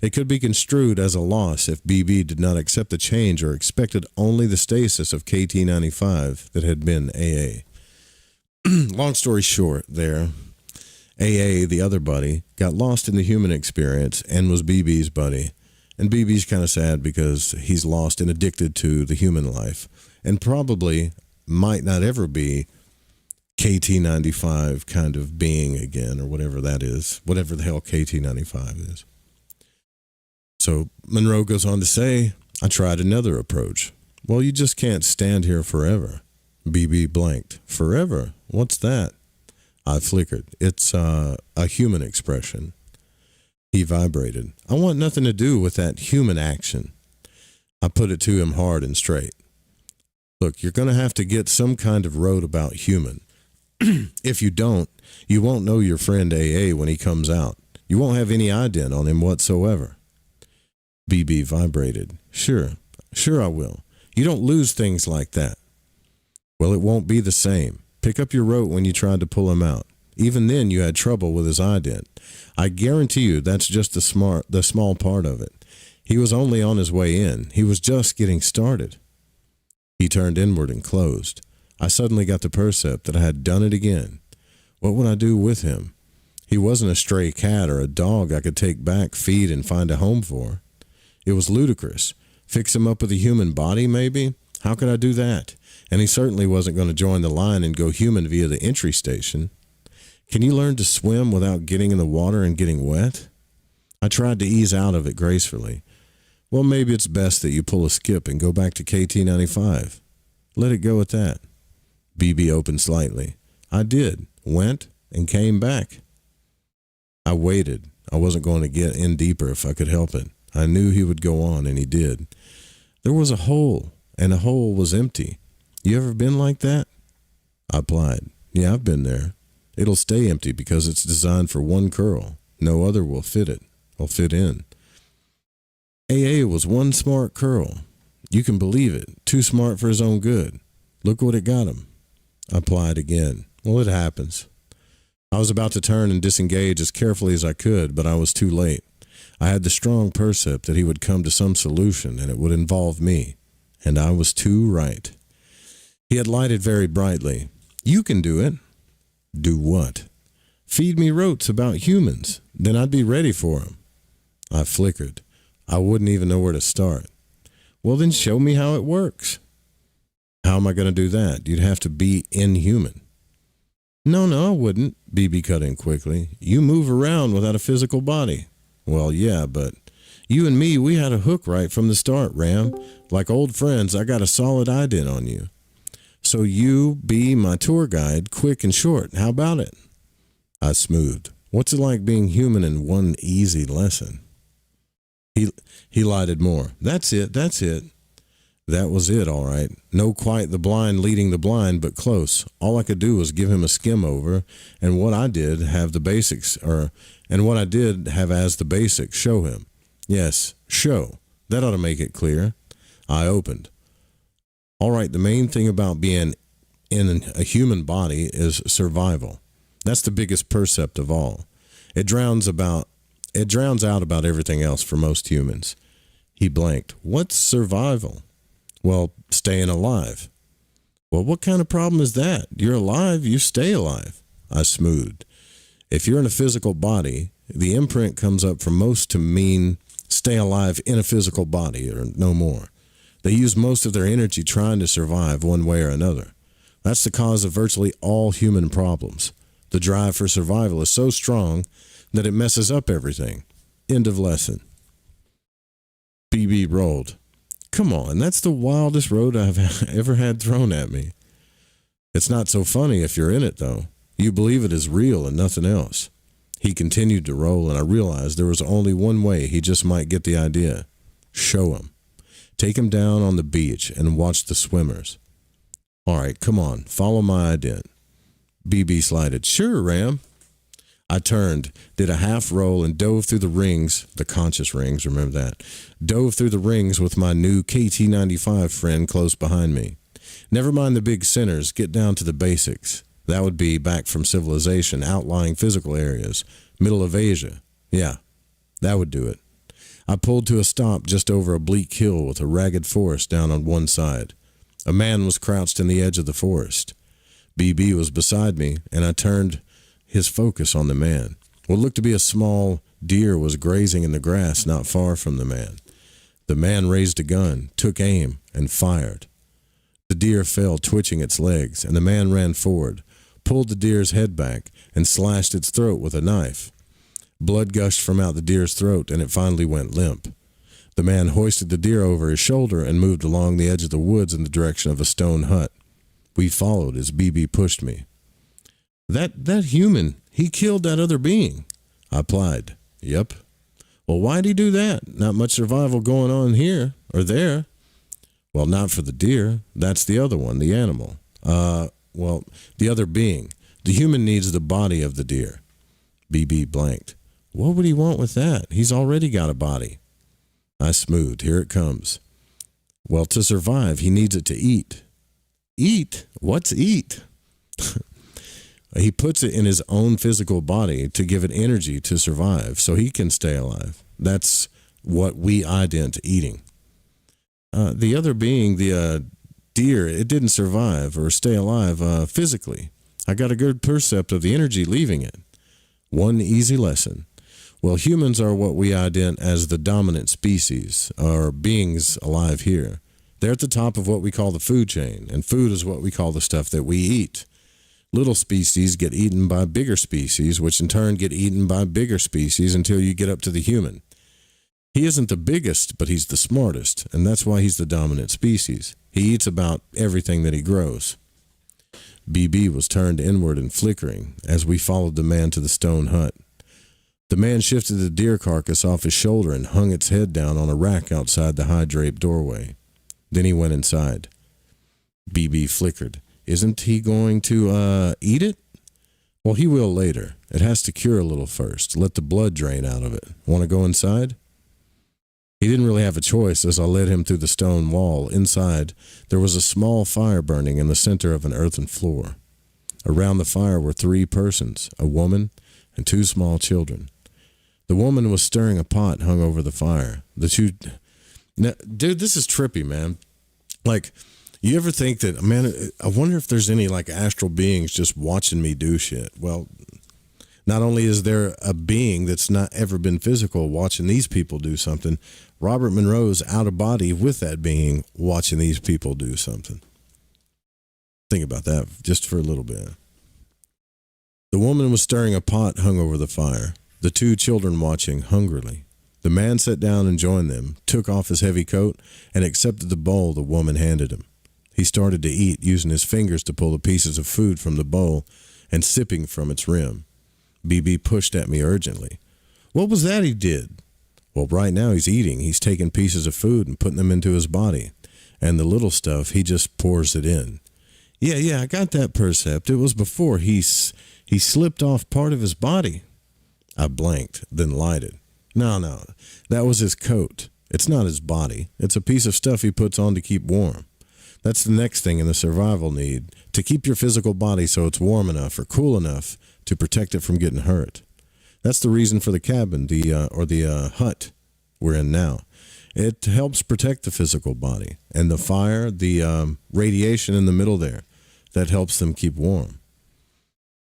It could be construed as a loss if BB did not accept the change or expected only the stasis of KT95 that had been AA. Long story short there, AA, the other buddy, got lost in the human experience and was BB's buddy. And BB's kind of sad because he's lost and addicted to the human life and probably might not ever be KT95 kind of being again or whatever that is, whatever the hell KT95 is. So Monroe goes on to say, I tried another approach. Well, you just can't stand here forever. BB blanked. Forever? What's that? I flickered. It's a human expression. He vibrated. I want nothing to do with that human action. I put it to him hard and straight. Look, you're going to have to get some kind of road about human. If you don't, you won't know your friend AA when he comes out. You won't have any ident on him whatsoever. BB vibrated. Sure I will. You don't lose things like that. Well, it won't be the same. Pick up your rote when you tried to pull him out. Even then, you had trouble with his ident. I guarantee you that's just the small part of it. He was only on his way in. He was just getting started. He turned inward and closed. I suddenly got the percept that I had done it again. What would I do with him? He wasn't a stray cat or a dog I could take back, feed, and find a home for. It was ludicrous. Fix him up with a human body, maybe? How could I do that? And he certainly wasn't going to join the line and go human via the entry station. Can you learn to swim without getting in the water and getting wet? I tried to ease out of it gracefully. Well, maybe it's best that you pull a skip and go back to KT95. Let it go at that. BB opened slightly. I did. Went and came back. I waited. I wasn't going to get in deeper if I could help it. I knew he would go on, and he did. There was a hole, and the hole was empty. You ever been like that? I replied. Yeah, I've been there. It'll stay empty because it's designed for one curl. No other will fit it. Will fit in. AA was one smart curl. You can believe it. Too smart for his own good. Look what it got him. I applied again. Well, it happens. I was about to turn and disengage as carefully as I could, but I was too late. I had the strong percept that he would come to some solution and it would involve me. And I was too right. He had lighted very brightly. You can do it. Do what? Feed me rotes about humans. Then I'd be ready for him. I flickered. I wouldn't even know where to start. Well, then show me how it works. How am I going to do that? You'd have to be inhuman. No, I wouldn't, BB cut in quickly. You move around without a physical body. Well, yeah, but you and me, we had a hook right from the start, Ram. Like old friends, I got a solid ident on you. So you be my tour guide, quick and short. How about it? I smoothed. What's it like being human in one easy lesson? He lighted more. That's it. That was it, all right. No quite the blind leading the blind, but close. All I could do was give him a skim over, and what I did have the basics, and what I did have as the basics show him. Yes, show. That ought to make it clear. I opened. All right, the main thing about being in a human body is survival. That's the biggest percept of all. It drowns out about everything else for most humans. He blanked. What's survival? Well, staying alive. Well, what kind of problem is that? You're alive, you stay alive. I smoothed. If you're in a physical body, the imprint comes up for most to mean stay alive in a physical body or no more. They use most of their energy trying to survive one way or another. That's the cause of virtually all human problems. The drive for survival is so strong that it messes up everything. End of lesson. BB rolled. Come on, that's the wildest road I've ever had thrown at me. It's not so funny if you're in it, though. You believe it is real and nothing else. He continued to roll, and I realized there was only one way he just might get the idea. Show him. Take him down on the beach and watch the swimmers. All right, come on, follow my ident. BB slided. Sure, Ram. I turned, did a half roll, and dove through the rings, the conscious rings, remember that, dove through the rings with my new KT-95 friend close behind me. Never mind the big centers, get down to the basics. That would be back from civilization, outlying physical areas, middle of Asia. Yeah, that would do it. I pulled to a stop just over a bleak hill with a ragged forest down on one side. A man was crouched in the edge of the forest. BB was beside me, and I turned his focus on the man. What looked to be a small deer was grazing in the grass not far from the man. The man raised a gun, took aim, and fired. The deer fell, twitching its legs, and the man ran forward, pulled the deer's head back, and slashed its throat with a knife. Blood gushed from out the deer's throat, and it finally went limp. The man hoisted the deer over his shoulder and moved along the edge of the woods in the direction of a stone hut. We followed as BB pushed me. That human, he killed that other being. I replied, Yep. Well, why'd he do that? Not much survival going on here or there. Well, not for the deer. That's the other one, the animal. Well, the other being. The human needs the body of the deer. BB blanked. What would he want with that? He's already got a body. I smoothed. Here it comes. Well, to survive, he needs it to eat. Eat? What's eat? He puts it in his own physical body to give it energy to survive so he can stay alive. That's what we ident eating. The other being, the deer, it didn't survive or stay alive physically. I got a good percept of the energy leaving it. One easy lesson. Well, humans are what we ident as the dominant species, or beings alive here. They're at the top of what we call the food chain, and food is what we call the stuff that we eat. Little species get eaten by bigger species, which in turn get eaten by bigger species until you get up to the human. He isn't the biggest, but he's the smartest, and that's why he's the dominant species. He eats about everything that he grows. BB was turned inward and flickering as we followed the man to the stone hut. The man shifted the deer carcass off his shoulder and hung its head down on a rack outside the high-draped doorway. Then he went inside. BB flickered. Isn't he going to eat it? Well, he will later. It has to cure a little first. Let the blood drain out of it. Want to go inside? He didn't really have a choice as I led him through the stone wall. Inside, there was a small fire burning in the center of an earthen floor. Around the fire were 3 persons, a woman and 2 small children. The woman was stirring a pot hung over the fire. The two... Now, dude, this is trippy, man. Like, you ever think that, man, I wonder if there's any, like, astral beings just watching me do shit. Well, not only is there a being that's not ever been physical watching these people do something, Robert Monroe's out of body with that being watching these people do something. Think about that just for a little bit. The woman was stirring a pot hung over the fire, the two children watching hungrily. The man sat down and joined them, took off his heavy coat, and accepted the bowl the woman handed him. He started to eat, using his fingers to pull the pieces of food from the bowl and sipping from its rim. BB pushed at me urgently. What was that he did? Well, right now he's eating. He's taking pieces of food and putting them into his body. And the little stuff, he just pours it in. Yeah, I got that, Percept. It was before he slipped off part of his body. I blanked, then lighted. No, that was his coat. It's not his body. It's a piece of stuff he puts on to keep warm. That's the next thing in the survival need, to keep your physical body so it's warm enough or cool enough to protect it from getting hurt. That's the reason for the cabin, the hut we're in now. It helps protect the physical body. And the fire, the radiation in the middle there, that helps them keep warm.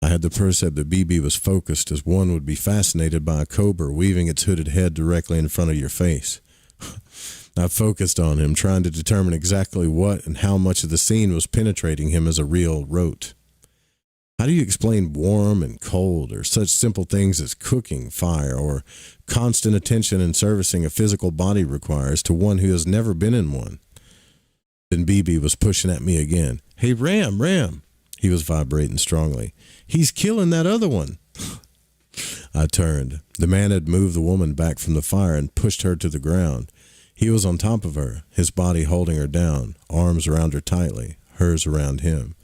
I had the percept that BB was focused as one would be fascinated by a cobra weaving its hooded head directly in front of your face. I focused on him, trying to determine exactly what and how much of the scene was penetrating him as a real rote. How do you explain warm and cold, or such simple things as cooking, fire, or constant attention and servicing a physical body requires to one who has never been in one? Then BB was pushing at me again. Hey, Ram. He was vibrating strongly. He's killing that other one. I turned. The man had moved the woman back from the fire and pushed her to the ground. He was on top of her, his body holding her down, arms around her tightly, hers around him.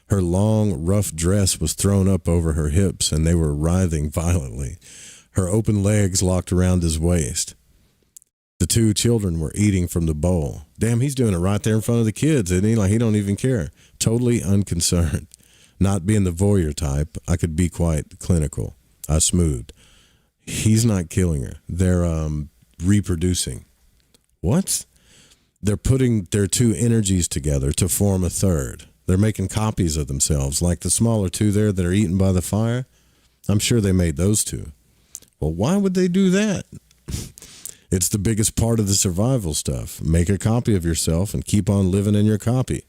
Her long, rough dress was thrown up over her hips, and they were writhing violently. Her open legs locked around his waist. The two children were eating from the bowl. Damn, he's doing it right there in front of the kids, isn't he? Like he don't even care. Totally unconcerned. Not being the voyeur type, I could be quite clinical. I smoothed. He's not killing her. They're reproducing. What? They're putting their two energies together to form a third. They're making copies of themselves, like the smaller two there that are eaten by the fire. I'm sure they made those two. Well, why would they do that? It's the biggest part of the survival stuff. Make a copy of yourself and keep on living in your copy.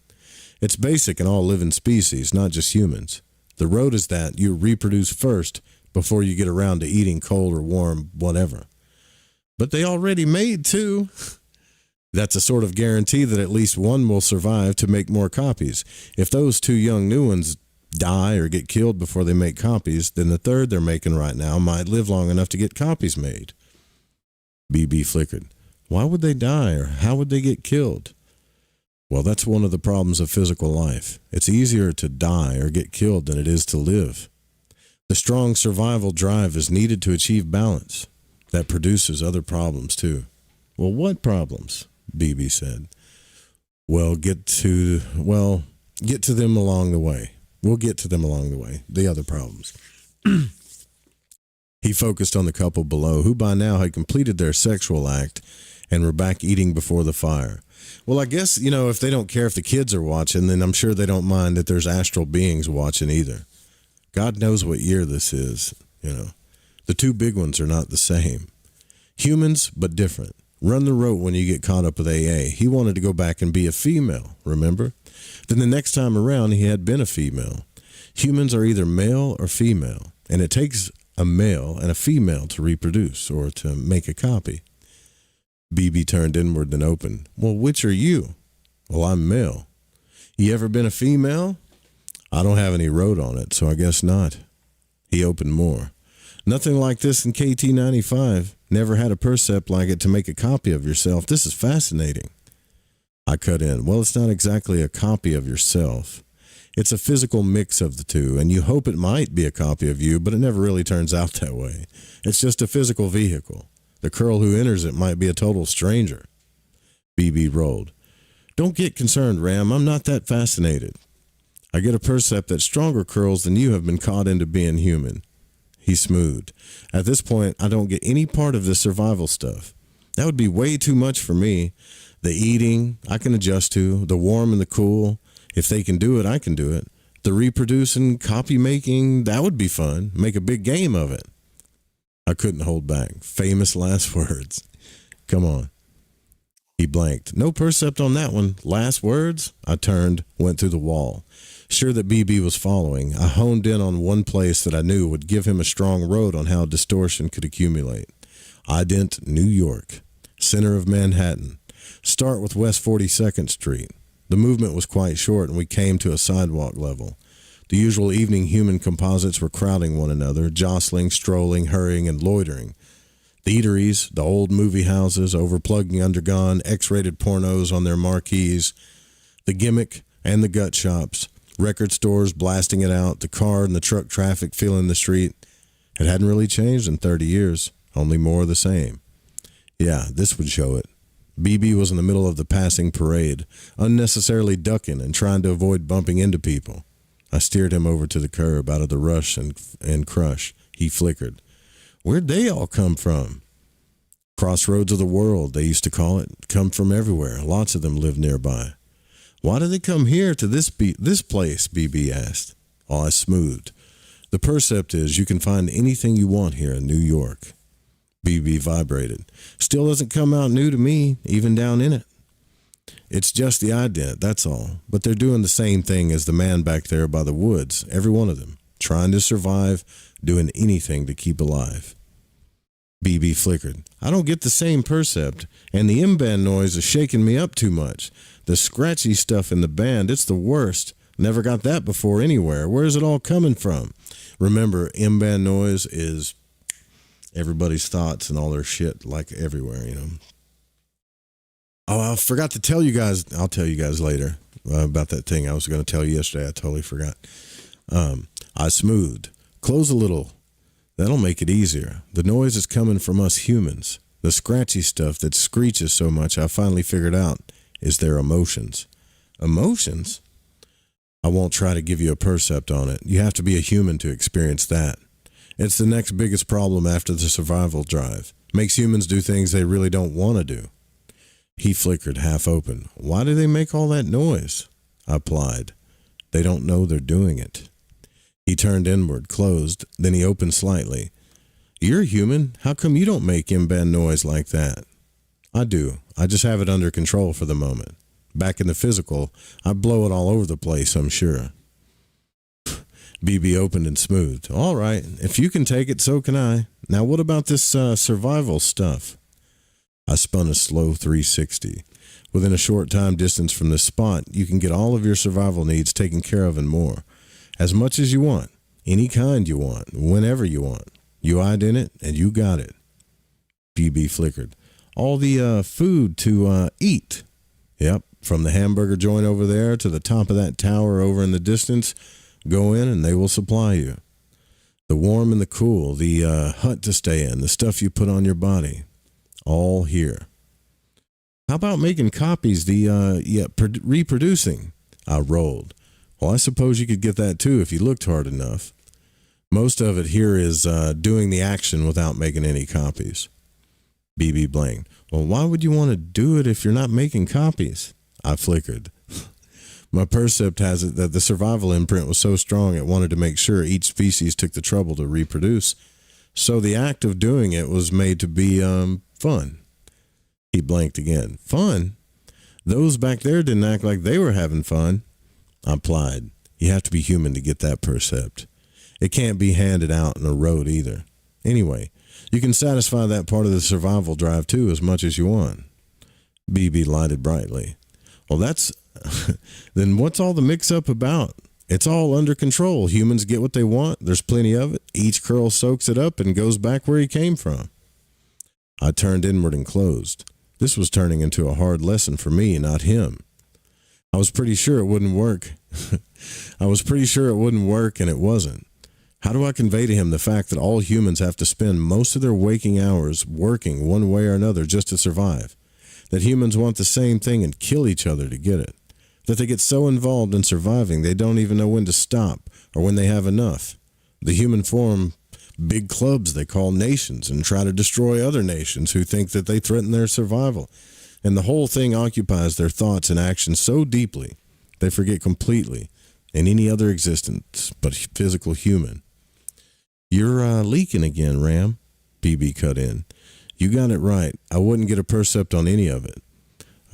It's basic in all living species, not just humans. The road is that you reproduce first before you get around to eating cold or warm, whatever. But they already made two. That's a sort of guarantee that at least one will survive to make more copies. If those two young new ones die or get killed before they make copies, then the third they're making right now might live long enough to get copies made. BB flickered. Why would they die, or how would they get killed? Well, that's one of the problems of physical life. It's easier to die or get killed than it is to live. The strong survival drive is needed to achieve balance. That produces other problems, too. Well, what problems? BB said. Well, get to them along the way. We'll get to them along the way. The other problems. He focused on the couple below, who by now had completed their sexual act and were back eating before the fire. Well, I guess, if they don't care if the kids are watching, then I'm sure they don't mind that there's astral beings watching either. God knows what year this is, The two big ones are not the same. Humans, but different. Run the rope when you get caught up with AA. He wanted to go back and be a female, remember? Then the next time around, he had been a female. Humans are either male or female, and it takes a male and a female to reproduce or to make a copy. BB turned inward then opened. Well, which are you? Well, I'm male. You ever been a female? I don't have any road on it, so I guess not. He opened more. Nothing like this in KT-95. Never had a percept like it to make a copy of yourself. This is fascinating. I cut in. Well, it's not exactly a copy of yourself. It's a physical mix of the two, and you hope it might be a copy of you, but it never really turns out that way. It's just a physical vehicle. The curl who enters it might be a total stranger. BB rolled. Don't get concerned, Ram. I'm not that fascinated. I get a percept that stronger curls than you have been caught into being human. He smoothed. At this point, I don't get any part of the survival stuff. That would be way too much for me. The eating, I can adjust to. The warm and the cool. If they can do it, I can do it. The reproducing, copy making, that would be fun. Make a big game of it. I couldn't hold back. Famous last words. Come on. He blanked. No percept on that one. Last words? I turned, went through the wall. Sure that BB was following, I honed in on one place that I knew would give him a strong road on how distortion could accumulate. Ident, New York, center of Manhattan. Start with West 42nd Street. The movement was quite short, and we came to a sidewalk level. The usual evening human composites were crowding one another, jostling, strolling, hurrying, and loitering. The eateries, the old movie houses, overplugging undergone, X-rated pornos on their marquees, the gimmick and the gut shops, record stores blasting it out, the car and the truck traffic filling the street. It hadn't really changed in 30 years, only more of the same. Yeah, this would show it. BB was in the middle of the passing parade, unnecessarily ducking and trying to avoid bumping into people. I steered him over to the curb out of the rush and crush. He flickered. Where'd they all come from? Crossroads of the world, they used to call it. Come from everywhere. Lots of them live nearby. Why do they come here to this place? BB asked. Oh, I smoothed. The percept is you can find anything you want here in New York. BB vibrated. Still doesn't come out new to me, even down in it. It's just the ident, that's all. But they're doing the same thing as the man back there by the woods, every one of them. Trying to survive, doing anything to keep alive. BB flickered. I don't get the same percept, and the M-band noise is shaking me up too much. The scratchy stuff in the band, it's the worst. Never got that before anywhere. Where's it all coming from? Remember, M-band noise is everybody's thoughts and all their shit, like everywhere, you know. Oh, I forgot to tell you guys. I'll tell you guys later about that thing I was going to tell you yesterday. I totally forgot. I smoothed. Close a little. That'll make it easier. The noise is coming from us humans. The scratchy stuff that screeches so much, I finally figured out, is their emotions. Emotions? I won't try to give you a percept on it. You have to be a human to experience that. It's the next biggest problem after the survival drive. Makes humans do things they really don't want to do. He flickered, half open. Why do they make all that noise? I plied. They don't know they're doing it. He turned inward, closed, then he opened slightly. You're human. How come you don't make M-band noise like that? I do. I just have it under control for the moment. Back in the physical, I blow it all over the place, I'm sure. BB opened and smoothed. All right. If you can take it, so can I. Now, what about this survival stuff? I spun a slow 360. Within a short time distance from this spot, you can get all of your survival needs taken care of and more. As much as you want, any kind you want, whenever you want. You ident it, and you got it. BB flickered. All the food to eat. Yep, from the hamburger joint over there to the top of that tower over in the distance, go in and they will supply you. The warm and the cool, the hut to stay in, the stuff you put on your body. All here. How about making copies, reproducing? I rolled. Well, I suppose you could get that too if you looked hard enough. Most of it here is doing the action without making any copies. BB blanked. Well, why would you want to do it if you're not making copies? I flickered. My percept has it that the survival imprint was so strong it wanted to make sure each species took the trouble to reproduce. So the act of doing it was made to be fun. He blanked again. Fun? Those back there didn't act like they were having fun. I plied. You have to be human to get that percept. It can't be handed out in a road either. Anyway, you can satisfy that part of the survival drive too as much as you want. BB lighted brightly. Well, that's... then what's all the mix-up about? It's all under control. Humans get what they want. There's plenty of it. Each curl soaks it up and goes back where he came from. I turned inward and closed. This was turning into a hard lesson for me, not him. I was pretty sure it wouldn't work. And it wasn't. How do I convey to him the fact that all humans have to spend most of their waking hours working one way or another just to survive? That humans want the same thing and kill each other to get it? That they get so involved in surviving they don't even know when to stop or when they have enough? The human form big clubs they call nations and try to destroy other nations who think that they threaten their survival. And the whole thing occupies their thoughts and actions so deeply they forget completely in any other existence but physical human. You're leaking again, Ram, BB cut in. You got it right. I wouldn't get a percept on any of it.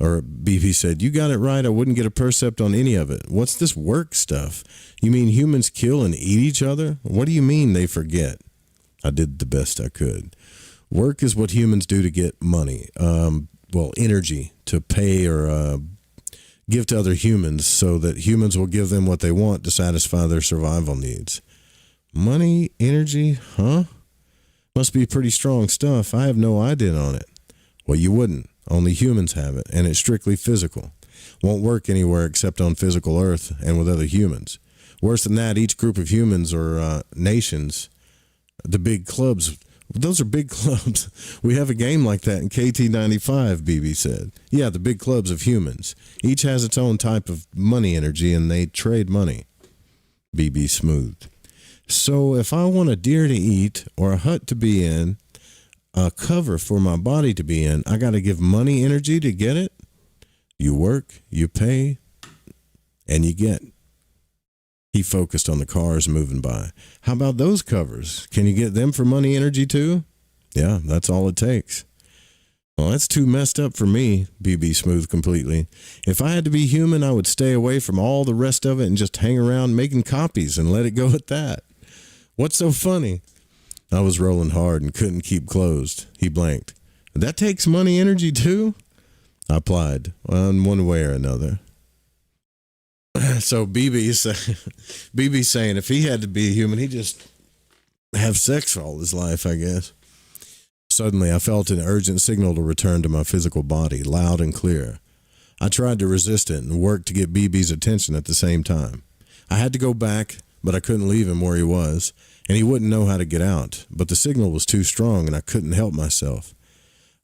Or BB said, you got it right. I wouldn't get a percept on any of it. What's this work stuff? You mean humans kill and eat each other? What do you mean they forget? I did the best I could. Work is what humans do to get money. Energy to pay or give to other humans so that humans will give them what they want to satisfy their survival needs. Money, energy, huh? Must be pretty strong stuff. I have no idea on it. Well, you wouldn't. Only humans have it, and it's strictly physical. Won't work anywhere except on physical Earth and with other humans. Worse than that, each group of humans or nations, the big clubs, those are big clubs. We have a game like that in KT95, BB said. Yeah, the big clubs of humans. Each has its own type of money energy, and they trade money. BB smoothed. So if I want a deer to eat or a hut to be in, a cover for my body to be in, I got to give money energy to get it? You work, you pay, and you get. He focused on the cars moving by. How about those covers? Can you get them for money energy too? Yeah, that's all it takes. Well, that's too messed up for me, BB smoothed completely. If I had to be human, I would stay away from all the rest of it and just hang around making copies and let it go at that. What's so funny? I was rolling hard and couldn't keep closed. He blanked. That takes money energy too? I replied, well, in one way or another. So BB's saying if he had to be a human, he'd just have sex all his life, I guess. Suddenly, I felt an urgent signal to return to my physical body, loud and clear. I tried to resist it and worked to get BB's attention at the same time. I had to go back, but I couldn't leave him where he was, and he wouldn't know how to get out, but the signal was too strong and I couldn't help myself.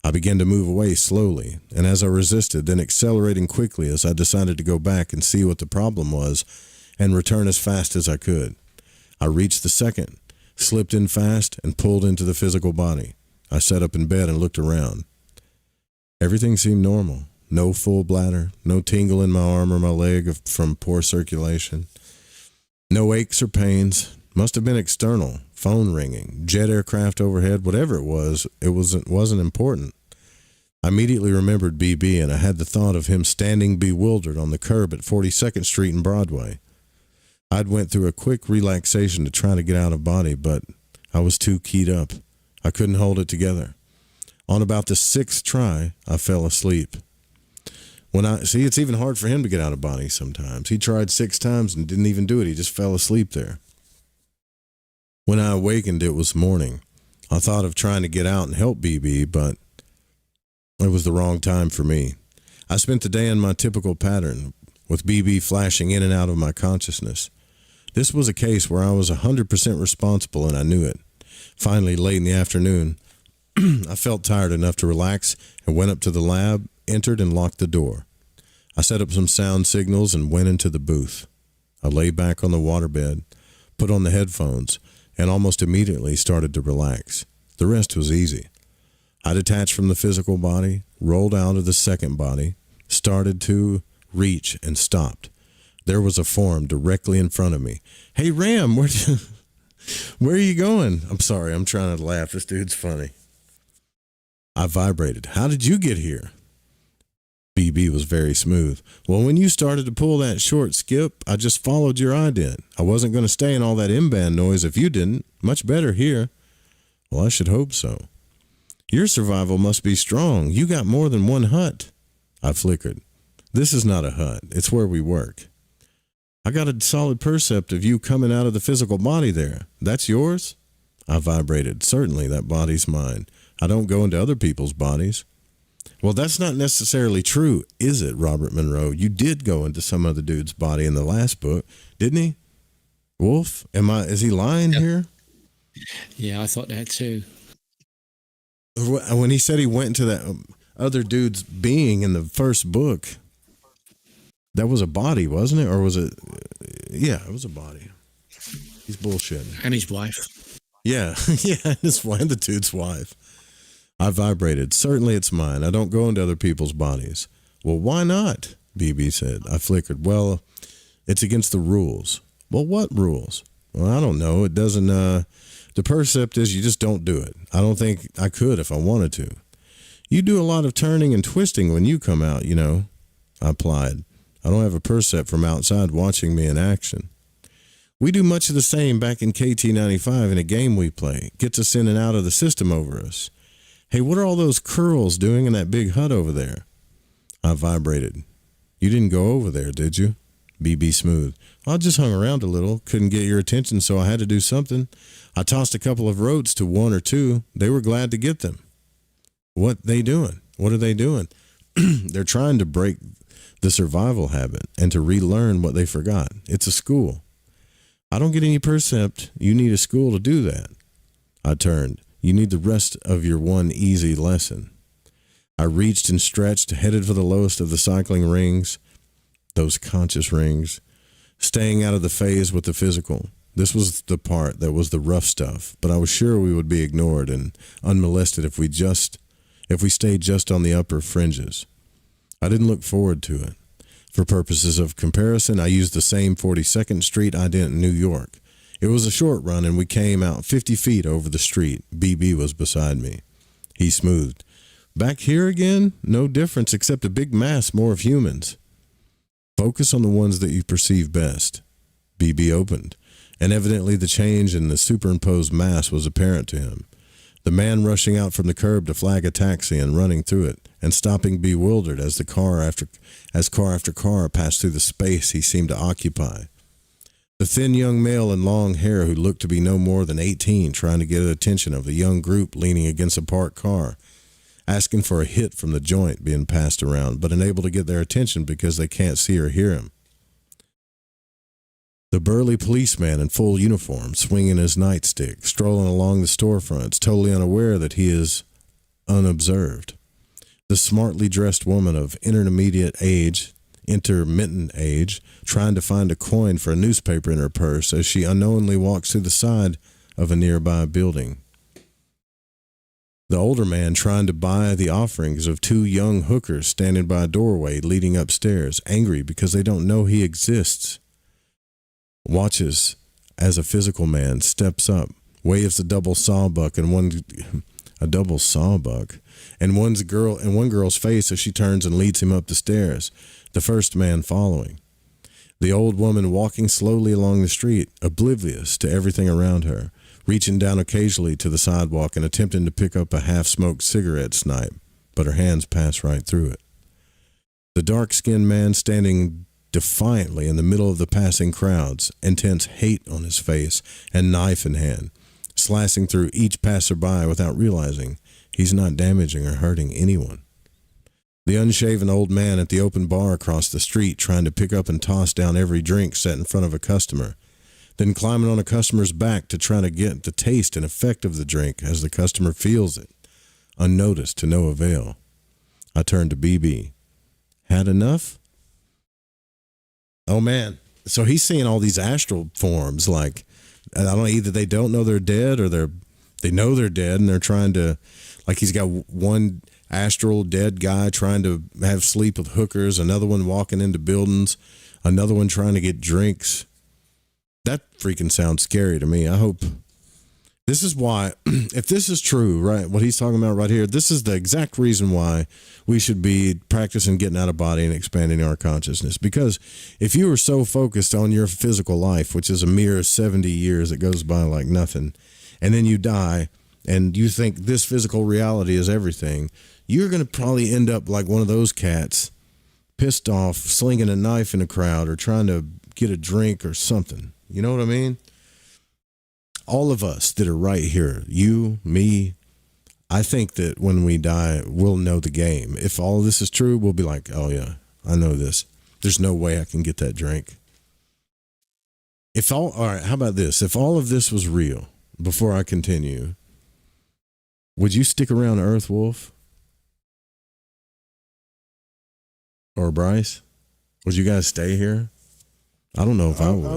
I began to move away slowly, and as I resisted, then accelerating quickly as I decided to go back and see what the problem was and return as fast as I could. I reached the second, slipped in fast, and pulled into the physical body. I sat up in bed and looked around. Everything seemed normal. No full bladder, no tingle in my arm or my leg from poor circulation. No aches or pains. Must have been external. Phone ringing, jet aircraft overhead, whatever it wasn't important. I immediately remembered BB, and I had the thought of him standing bewildered on the curb at 42nd Street and Broadway. I'd went through a quick relaxation to try to get out of body, but I was too keyed up. I couldn't hold it together. On about the 6th try, I fell asleep. It's even hard for him to get out of body sometimes. He tried 6 times and didn't even do it. He just fell asleep there. When I awakened, it was morning. I thought of trying to get out and help BB, but it was the wrong time for me. I spent the day in my typical pattern, with BB flashing in and out of my consciousness. This was a case where I was 100% responsible, and I knew it. Finally, late in the afternoon, I felt tired enough to relax and went up to the lab, entered, and locked the door. I set up some sound signals and went into the booth. I lay back on the waterbed, put on the headphones, and almost immediately started to relax. The rest was easy. I detached from the physical body, rolled out of the second body, started to reach, and stopped. There was a form directly in front of me. Hey, Ram, where are you going? I'm sorry, I'm trying to laugh. This dude's funny. I vibrated. How did you get here? BB was very smooth. Well, when you started to pull that short skip, I just followed your ident. I wasn't going to stay in all that M-band noise if you didn't. Much better here. Well, I should hope so. Your survival must be strong. You got more than one hut. I flickered. This is not a hut. It's where we work. I got a solid percept of you coming out of the physical body there. That's yours? I vibrated. Certainly, that body's mine. I don't go into other people's bodies. Well, that's not necessarily true, is it, Robert Monroe? You did go into some other dude's body in the last book, didn't he? Wolf? Is he lying here? Yeah, I thought that too. When he said he went into that other dude's being in the first book, that was a body, wasn't it? Or was it? Yeah, it was a body. He's bullshitting. And his wife. Yeah, yeah, his wife, the dude's wife. I vibrated. Certainly it's mine. I don't go into other people's bodies. Well, why not? BB said. I flickered. Well, it's against the rules. Well, what rules? Well, I don't know. It doesn't, the percept is you just don't do it. I don't think I could if I wanted to. You do a lot of turning and twisting when you come out, you know, I plied. I don't have a percept from outside watching me in action. We do much of the same back in KT95 in a game we play. Gets us in and out of the system over us. Hey, what are all those curls doing in that big hut over there? I vibrated. You didn't go over there, did you? BB smooth. I just hung around a little. Couldn't get your attention, so I had to do something. I tossed a couple of rotes to one or two. They were glad to get them. What they doing? What are they doing? They're trying to break the survival habit and to relearn what they forgot. It's a school. I don't get any percept. You need a school to do that. I turned. You need the rest of your one easy lesson. I reached and stretched, headed for the lowest of the cycling rings, those conscious rings, staying out of the phase with the physical. This was the part that was the rough stuff, but I was sure we would be ignored and unmolested if we stayed just on the upper fringes. I didn't look forward to it. For purposes of comparison, I used the same 42nd Street ident in New York. It was a short run, and we came out 50 feet over the street. BB was beside me. He smoothed. Back here again? No difference except a big mass more of humans. Focus on the ones that you perceive best. BB opened, and evidently the change in the superimposed mass was apparent to him. The man rushing out from the curb to flag a taxi and running through it, and stopping bewildered as car after car passed through the space he seemed to occupy. The thin young male in long hair who looked to be no more than 18 trying to get the attention of the young group leaning against a parked car, asking for a hit from the joint being passed around, but unable to get their attention because they can't see or hear him. The burly policeman in full uniform, swinging his nightstick, strolling along the storefronts, totally unaware that he is unobserved. The smartly dressed woman of intermittent age, trying to find a coin for a newspaper in her purse as she unknowingly walks through the side of a nearby building. The older man trying to buy the offerings of two young hookers standing by a doorway leading upstairs, angry because they don't know he exists. Watches as a physical man steps up, waves a double sawbuck and one girl's face as she turns and leads him up the stairs, the first man following. The old woman walking slowly along the street, oblivious to everything around her, reaching down occasionally to the sidewalk and attempting to pick up a half-smoked cigarette snipe, but her hands pass right through it. The dark-skinned man standing defiantly in the middle of the passing crowds, intense hate on his face and knife in hand, slashing through each passerby without realizing he's not damaging or hurting anyone. The unshaven old man at the open bar across the street trying to pick up and toss down every drink set in front of a customer, then climbing on a customer's back to try to get the taste and effect of the drink as the customer feels it, unnoticed to no avail. I turned to BB. Had enough? Oh man. So he's seeing all these astral forms, like, I don't know, either they don't know they're dead or they know they're dead and they're trying to, like he's got one astral dead guy trying to have sleep with hookers, another one walking into buildings, another one trying to get drinks. That freaking sounds scary to me. I hope this is why, if this is true, right, what he's talking about right here, this is the exact reason why we should be practicing getting out of body and expanding our consciousness. Because if you are so focused on your physical life, which is a mere 70 years that goes by like nothing, and then you die and you think this physical reality is everything, you're going to probably end up like one of those cats, pissed off, slinging a knife in a crowd or trying to get a drink or something. You know what I mean? All of us that are right here, you, me, I think that when we die, we'll know the game. If all of this is true, we'll be like, oh yeah, I know this. There's no way I can get that drink. All right, how about this? If all of this was real, before I continue, would you stick around Earth, Wolf? Or Bryce? Would you guys stay here? I don't know if I would. I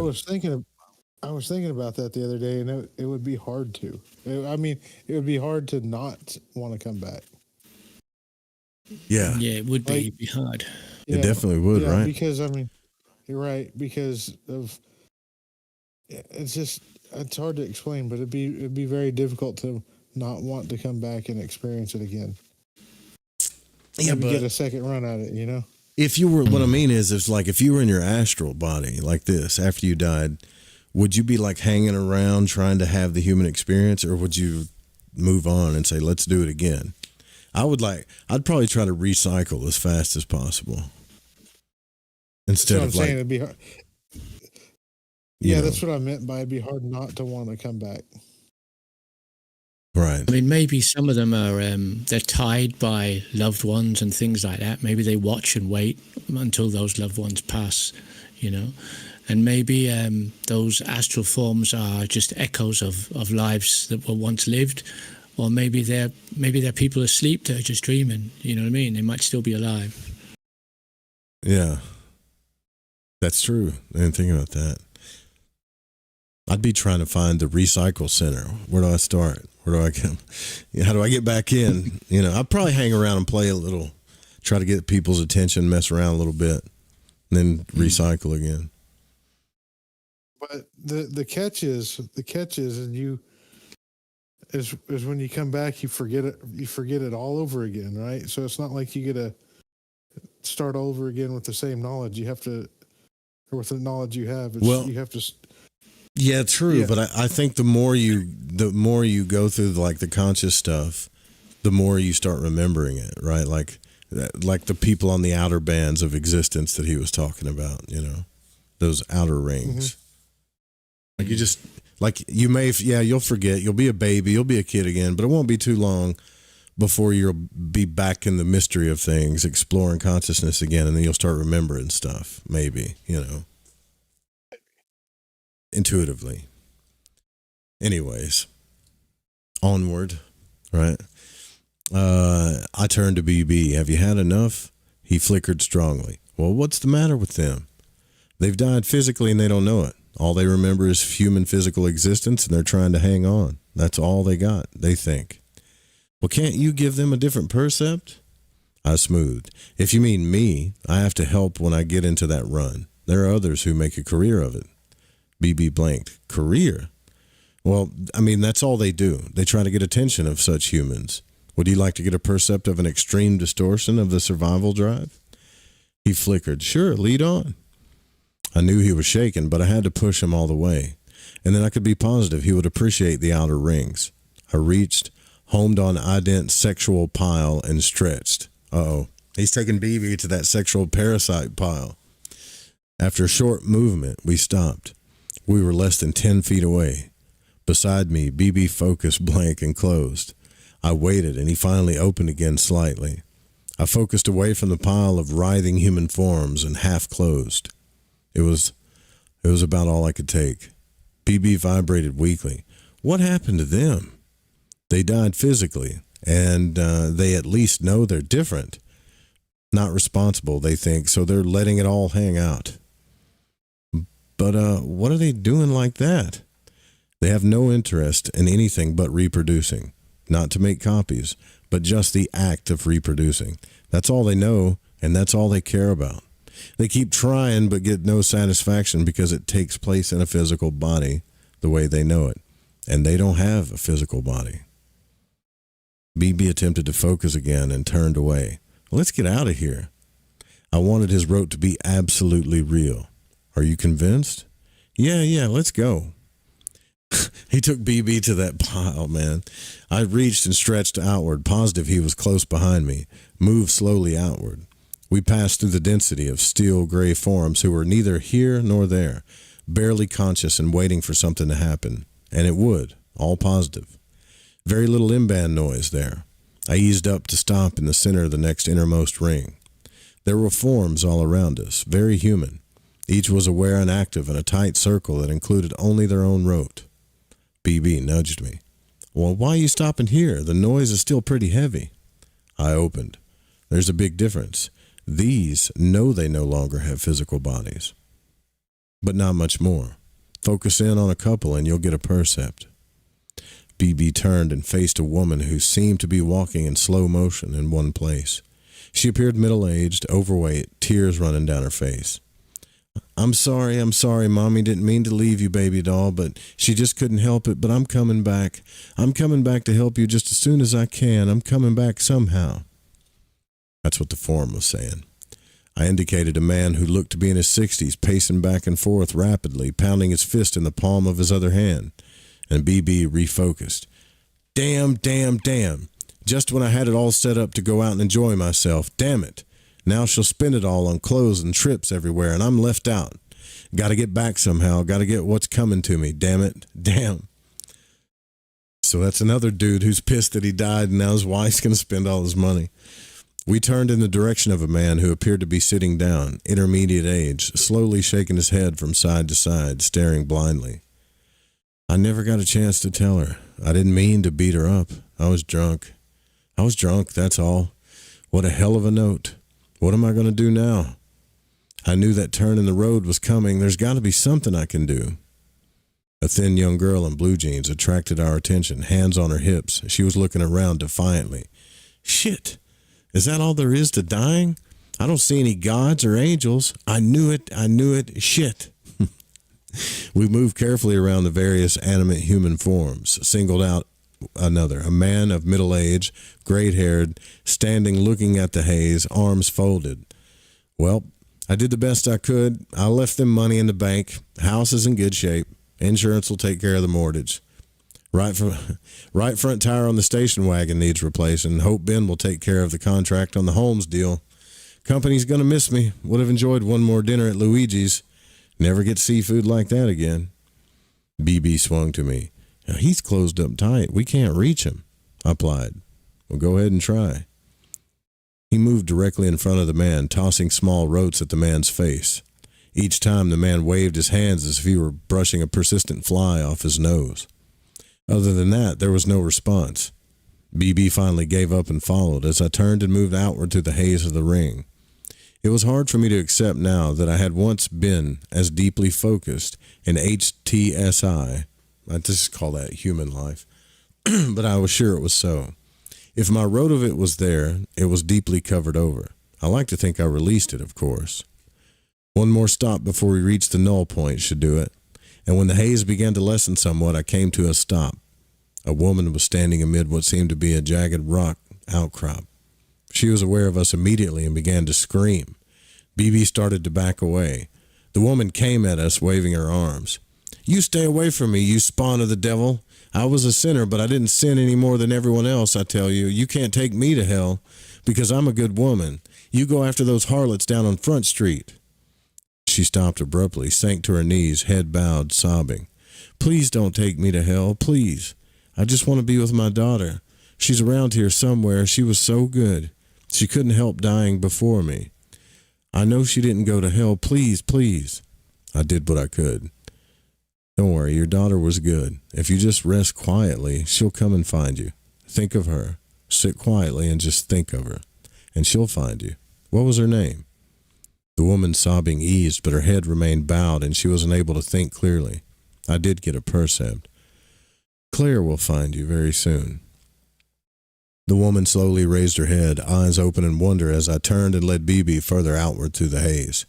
was thinking about that the other day, and it would be hard to. It would be hard to not want to come back. Yeah. Yeah, it would be, it'd be hard. It definitely would, right? Because, you're right, because of, it's hard to explain, but it'd be very difficult to not want to come back and experience it again. Yeah, maybe but get a second run at it, you know? if you were, what I mean is like if you were in your astral body like this after you died, would you be like hanging around trying to have the human experience, or would you move on and say, let's do it again? I'd probably try to recycle as fast as possible. Instead That's of what I'm like, saying. It'd be hard. you Yeah, know, that's what I meant by it'd be hard not to want to come back. right. I mean, maybe some of them are they're tied by loved ones and things like that. Maybe they watch and wait until those loved ones pass, you know. And maybe those astral forms are just echoes of lives that were once lived, or maybe they're people asleep that are just dreaming. You know what I mean? They might still be alive. Yeah, that's true. I didn't think about that. I'd be trying to find the recycle center. Where do I start? Where do I get? How do I get back in? You know, I'd probably hang around and play a little, try to get people's attention, mess around a little bit, and then recycle again. But the catch is and you is when you come back you forget it all over again, right? So it's not like you get to start over again with the same knowledge. You have to, or with the knowledge you have. You have to. Yeah, true. Yeah. But I think the more you go through like the conscious stuff, the more you start remembering it, right? Like the people on the outer bands of existence that he was talking about, you know, those outer rings. Like you just, like you may, you'll forget. You'll be a baby. You'll be a kid again, but it won't be too long before you'll be back in the mystery of things, exploring consciousness again, and then you'll start remembering stuff, maybe, you know, intuitively. Anyways, onward, right? I turned to BB. Have you had enough? He flickered strongly. Well, what's the matter with them? They've died physically and they don't know it. All they remember is human physical existence, and they're trying to hang on. That's all they got, they think. Well, can't you give them a different percept? I smoothed. If you mean me, I have to help when I get into that run. There are others who make a career of it. BB blanked. Career? Well, I mean, that's all they do. They try to get attention of such humans. Would you like to get a percept of an extreme distortion of the survival drive? He flickered. Sure, lead on. I knew he was shaken, but I had to push him all the way. And then I could be positive he would appreciate the outer rings. I reached, homed on ident's sexual pile, and stretched. Uh-oh. He's taking BB to that sexual parasite pile. After a short movement, we stopped. We were less than 10 feet away. Beside me, BB focused blank and closed. I waited, and he finally opened again slightly. I focused away from the pile of writhing human forms and half closed. It was about all I could take. BB vibrated weakly. What happened to them? They died physically, and they at least know they're different. Not responsible, they think, so they're letting it all hang out. But what are they doing like that? They have no interest in anything but reproducing. Not to make copies, but just the act of reproducing. That's all they know, and that's all they care about. They keep trying but get no satisfaction because it takes place in a physical body the way they know it. And they don't have a physical body. BB attempted to focus again and turned away. Let's get out of here. I wanted his rote to be absolutely real. Are you convinced? Yeah, let's go. He took BB to that pile, man. I reached and stretched outward, positive he was close behind me, moved slowly outward. We passed through the density of steel gray forms who were neither here nor there, barely conscious and waiting for something to happen. And it would, all positive. Very little in-band noise there. I eased up to stop in the center of the next innermost ring. There were forms all around us, very human. Each was aware and active in a tight circle that included only their own rote. BB nudged me. Well, why are you stopping here? The noise is still pretty heavy. I opened. There's a big difference. These know they no longer have physical bodies. But not much more. Focus in on a couple and you'll get a percept. BB turned and faced a woman who seemed to be walking in slow motion in one place. She appeared middle-aged, overweight, tears running down her face. I'm sorry, Mommy didn't mean to leave you, baby doll, but she just couldn't help it, but I'm coming back. I'm coming back to help you just as soon as I can. I'm coming back somehow. I That's what the form was saying. I indicated a man who looked to be in his 60s, pacing back and forth rapidly, pounding his fist in the palm of his other hand. And BB refocused. Damn, damn, damn. Just when I had it all set up to go out and enjoy myself. Damn it. Now she'll spend it all on clothes and trips everywhere, and I'm left out. Got to get back somehow. Got to get what's coming to me. Damn it. Damn. So that's another dude who's pissed that he died, and now his wife's going to spend all his money. We turned in the direction of a man who appeared to be sitting down, intermediate age, slowly shaking his head from side to side, staring blindly. I never got a chance to tell her. I didn't mean to beat her up. I was drunk. That's all. What a hell of a note. What am I going to do now? I knew that turn in the road was coming. There's got to be something I can do. A thin young girl in blue jeans attracted our attention, hands on her hips. She was looking around defiantly. Shit. Is that all there is to dying? I don't see any gods or angels. I knew it. Shit. We moved carefully around the various animate human forms, singled out another, a man of middle age, gray-haired, standing looking at the haze, arms folded. Well, I did the best I could. I left them money in the bank. House is in good shape. Insurance will take care of the mortgage. Right front tire on the station wagon needs replacing. Hope Ben will take care of the contract on the Holmes deal. Company's going to miss me. Would have enjoyed one more dinner at Luigi's. Never get seafood like that again. BB swung to me. Now, he's closed up tight. We can't reach him. I replied. Well, go ahead and try. He moved directly in front of the man, tossing small rotes at the man's face. Each time the man waved his hands as if he were brushing a persistent fly off his nose. Other than that, there was no response. BB finally gave up and followed as I turned and moved outward to the haze of the ring. It was hard for me to accept now that I had once been as deeply focused in HTSI. I just call that human life. But I was sure it was so. If my road of it was there, it was deeply covered over. I like to think I released it, of course. One more stop before we reached the null point should do it. And when the haze began to lessen somewhat, I came to a stop. A woman was standing amid what seemed to be a jagged rock outcrop. She was aware of us immediately and began to scream. BB started to back away. The woman came at us, waving her arms. You stay away from me, you spawn of the devil. I was a sinner, but I didn't sin any more than everyone else, I tell you. You can't take me to hell, because I'm a good woman. You go after those harlots down on Front Street. She stopped abruptly, sank to her knees, head bowed, sobbing. Please don't take me to hell, please. I just want to be with my daughter. She's around here somewhere. She was so good. She couldn't help dying before me. I know she didn't go to hell. Please, please. I did what I could. Don't worry, your daughter was good. If you just rest quietly, she'll come and find you. Think of her. Sit quietly and just think of her. And she'll find you. What was her name? The woman's sobbing eased, but her head remained bowed and she was unable to think clearly. I did get a percept. Claire will find you very soon. The woman slowly raised her head, eyes open in wonder as I turned and led BB further outward through the haze.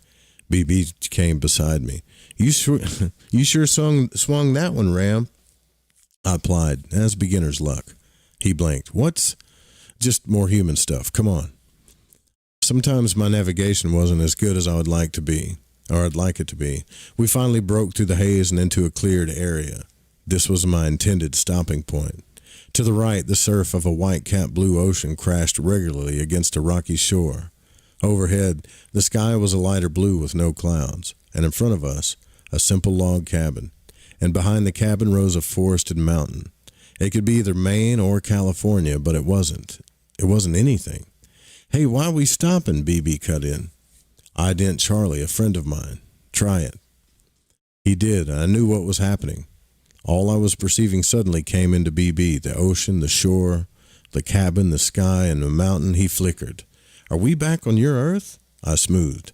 BB came beside me. You sure swung that one, Ram. I replied, as beginner's luck. He blinked. What's? Just more human stuff. Come on. Sometimes my navigation wasn't as good as I would like to be, or I'd like it to be. We finally broke through the haze and into a cleared area. This was my intended stopping point. To the right, the surf of a white-capped blue ocean crashed regularly against a rocky shore. Overhead, the sky was a lighter blue with no clouds, and in front of us, a simple log cabin. And behind the cabin rose a forested mountain. It could be either Maine or California, but it wasn't. It wasn't anything. Hey, why are we stopping? BB cut in. I didn't Charlie, a friend of mine. Try it. He did, and I knew what was happening. All I was perceiving suddenly came into BB, the ocean, the shore, the cabin, the sky, and the mountain. He flickered. Are we back on your Earth? I smoothed.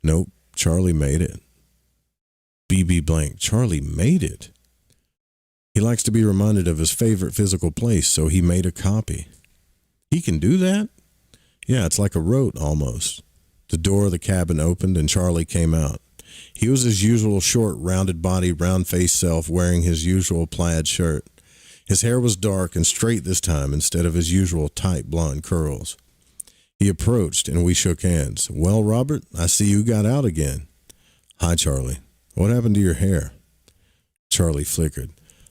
Nope, Charlie made it. BB blanked. Charlie made it. He likes to be reminded of his favorite physical place, so he made a copy. He can do that? Yeah, it's like a rote almost. The door of the cabin opened and Charlie came out. He was his usual short, rounded-bodied, round-faced self wearing his usual plaid shirt. His hair was dark and straight this time instead of his usual tight blonde curls. He approached, and we shook hands. Well, Robert, I see you got out again. Hi, Charlie. What happened to your hair? Charlie flickered.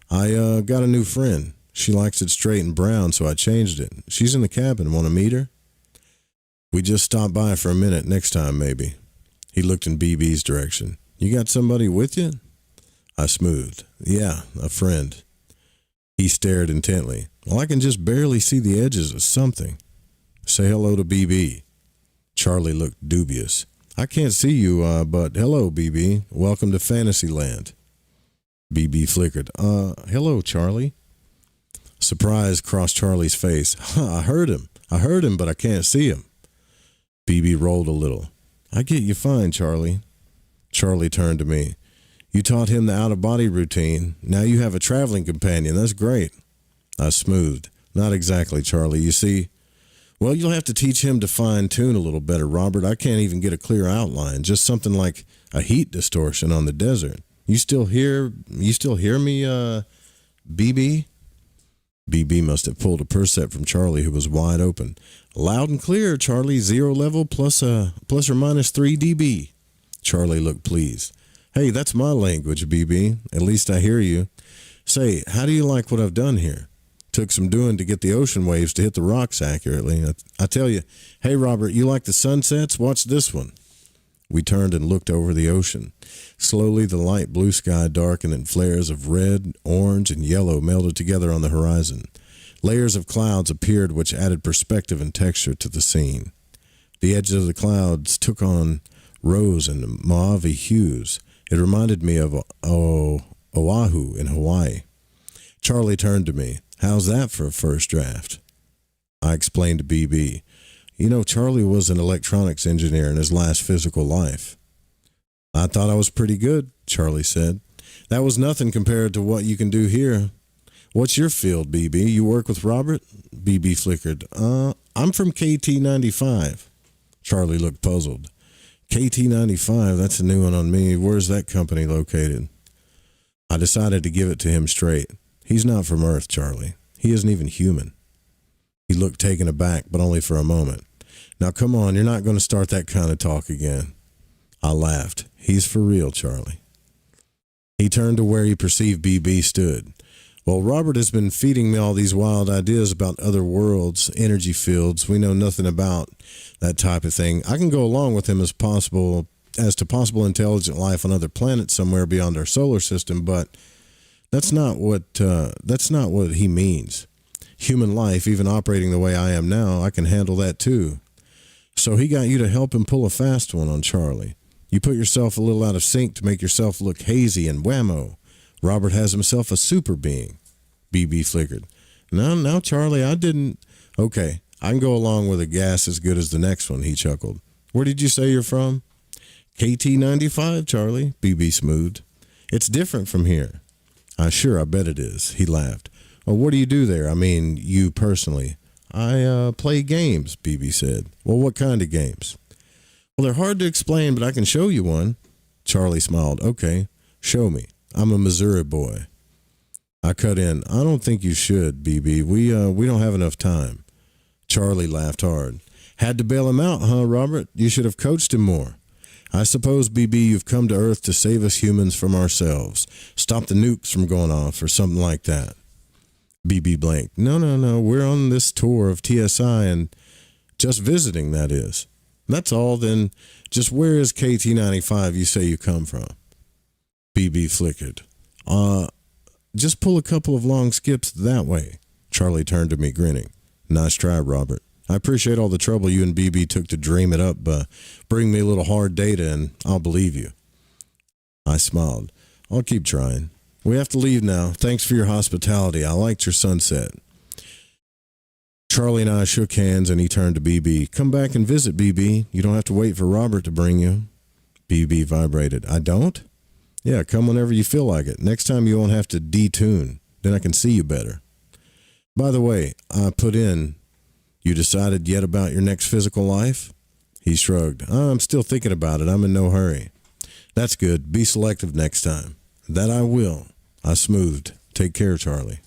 I got a new friend. She likes it straight and brown, so I changed it. She's in the cabin. Want to meet her? We just stopped by for a minute. Next time, maybe. He looked in BB's direction. You got somebody with you? I smoothed. Yeah, a friend. He stared intently. Well, I can just barely see the edges of something. Say hello to BB. Charlie looked dubious. I can't see you, but hello, BB. Welcome to Fantasyland. BB flickered. Hello, Charlie. Surprise crossed Charlie's face. I heard him, but I can't see him. BB rolled a little. I get you fine, Charlie. Charlie turned to me. You taught him the out-of-body routine. Now you have a traveling companion. That's great. I smoothed. Not exactly, Charlie. You see, well, you'll have to teach him to fine-tune a little better, Robert. I can't even get a clear outline. Just something like a heat distortion on the desert. You still hear me, BB? BB must have pulled a percept from Charlie, who was wide open. Loud and clear, Charlie. 0 level plus or minus 3 dB. Charlie looked pleased. Hey, that's my language, BB. At least I hear you. Say, how do you like what I've done here? Took some doing to get the ocean waves to hit the rocks accurately. I tell you, hey, Robert, you like the sunsets? Watch this one. We turned and looked over the ocean. Slowly, the light blue sky darkened and flares of red, orange, and yellow melded together on the horizon. Layers of clouds appeared which added perspective and texture to the scene. The edges of the clouds took on rose and mauve hues. It reminded me of Oahu in Hawaii. Charlie turned to me. How's that for a first draft? I explained to BB. You know, Charlie was an electronics engineer in his last physical life. I thought I was pretty good, Charlie said. That was nothing compared to what you can do here. What's your field, BB? You work with Robert? BB flickered. I'm from KT95. Charlie looked puzzled. KT95, that's a new one on me. Where's that company located? I decided to give it to him straight. He's not from Earth, Charlie. He isn't even human. He looked taken aback, but only for a moment. Now, come on, you're not going to start that kind of talk again. I laughed. He's for real, Charlie. He turned to where he perceived BB stood. Well, Robert has been feeding me all these wild ideas about other worlds, energy fields. We know nothing about that type of thing. I can go along with him as to possible intelligent life on other planets somewhere beyond our solar system, but that's not what he means. Human life, even operating the way I am now, I can handle that too. So he got you to help him pull a fast one on Charlie. You put yourself a little out of sync to make yourself look hazy and whammo. Robert has himself a super being. BB flickered. No, Charlie, I didn't. Okay, I can go along with a gas as good as the next one, he chuckled. Where did you say you're from? KT95, Charlie, BB smoothed. It's different from here. I bet it is, he laughed. Well, what do you do there? I mean, you personally. I play games, BB said. Well, what kind of games? Well, they're hard to explain, but I can show you one. Charlie smiled. Okay, show me. I'm a Missouri boy. I cut in. I don't think you should, BB. We don't have enough time. Charlie laughed hard. Had to bail him out, huh, Robert? You should have coached him more. I suppose, BB, you've come to Earth to save us humans from ourselves. Stop the nukes from going off or something like that. BB blanked. No. We're on this tour of TSI and just visiting, that is. That's all. Then just where is KT95 you say you come from? BB flickered. Just pull a couple of long skips that way. Charlie turned to me, grinning. Nice try, Robert. I appreciate all the trouble you and BB took to dream it up. Bring me a little hard data and I'll believe you. I smiled. I'll keep trying. We have to leave now. Thanks for your hospitality. I liked your sunset. Charlie and I shook hands and he turned to BB. Come back and visit, BB. You don't have to wait for Robert to bring you. BB vibrated. I don't? Yeah, come whenever you feel like it. Next time you won't have to detune. Then I can see you better. By the way, I put in, you decided yet about your next physical life? He shrugged. I'm still thinking about it. I'm in no hurry. That's good. Be selective next time. That I will. I smoothed. Take care, Charlie.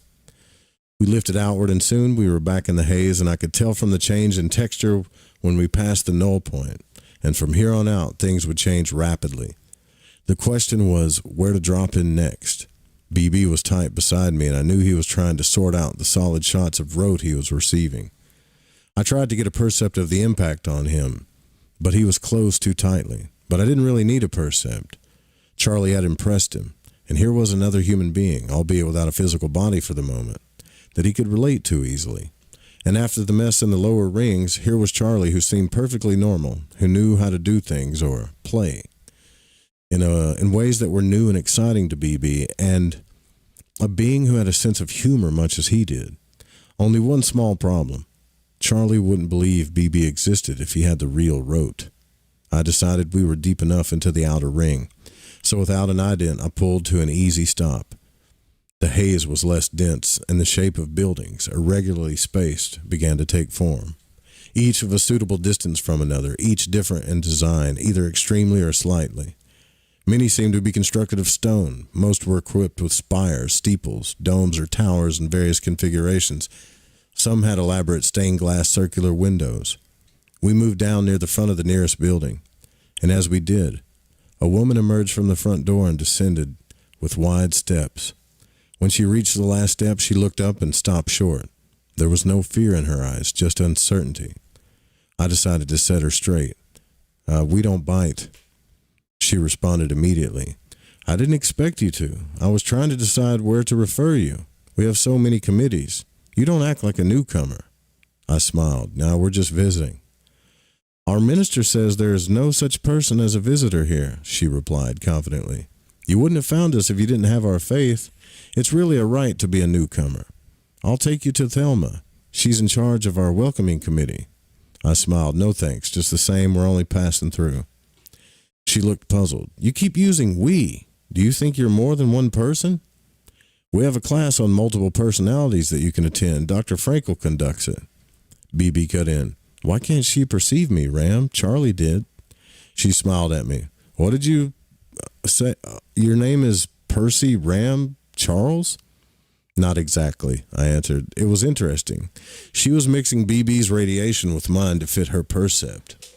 We lifted outward and soon we were back in the haze and I could tell from the change in texture when we passed the null point, and from here on out, things would change rapidly. The question was where to drop in next. BB was tight beside me, and I knew he was trying to sort out the solid shots of rote he was receiving. I tried to get a percept of the impact on him, but he was closed too tightly. But I didn't really need a percept. Charlie had impressed him, and here was another human being, albeit without a physical body for the moment, that he could relate to easily. And after the mess in the lower rings, here was Charlie, who seemed perfectly normal, who knew how to do things or play in ways that were new and exciting to BB, and a being who had a sense of humor much as he did. Only one small problem. Charlie wouldn't believe BB existed if he had the real rote. I decided we were deep enough into the outer ring, so without an ident, I pulled to an easy stop. The haze was less dense, and the shape of buildings, irregularly spaced, began to take form. Each of a suitable distance from another, each different in design, either extremely or slightly. Many seemed to be constructed of stone. Most were equipped with spires, steeples, domes, or towers in various configurations. Some had elaborate stained glass circular windows. We moved down near the front of the nearest building, and as we did, a woman emerged from the front door and descended with wide steps. When she reached the last step, she looked up and stopped short. There was no fear in her eyes, just uncertainty. I decided to set her straight. We don't bite. She responded immediately. I didn't expect you to. I was trying to decide where to refer you. We have so many committees. You don't act like a newcomer. I smiled. Now we're just visiting. Our minister says there is no such person as a visitor here, she replied confidently. You wouldn't have found us if you didn't have our faith. It's really a right to be a newcomer. I'll take you to Thelma. She's in charge of our welcoming committee. I smiled. No thanks. Just the same, we're only passing through. She looked puzzled. You keep using we. Do you think you're more than one person? We have a class on multiple personalities that you can attend. Dr. Frankel conducts it. BB cut in. Why can't she perceive me, Ram? Charlie did. She smiled at me. What did you say? Your name is Percy Ram Charles? Not exactly, I answered. It was interesting. She was mixing BB's radiation with mine to fit her percept.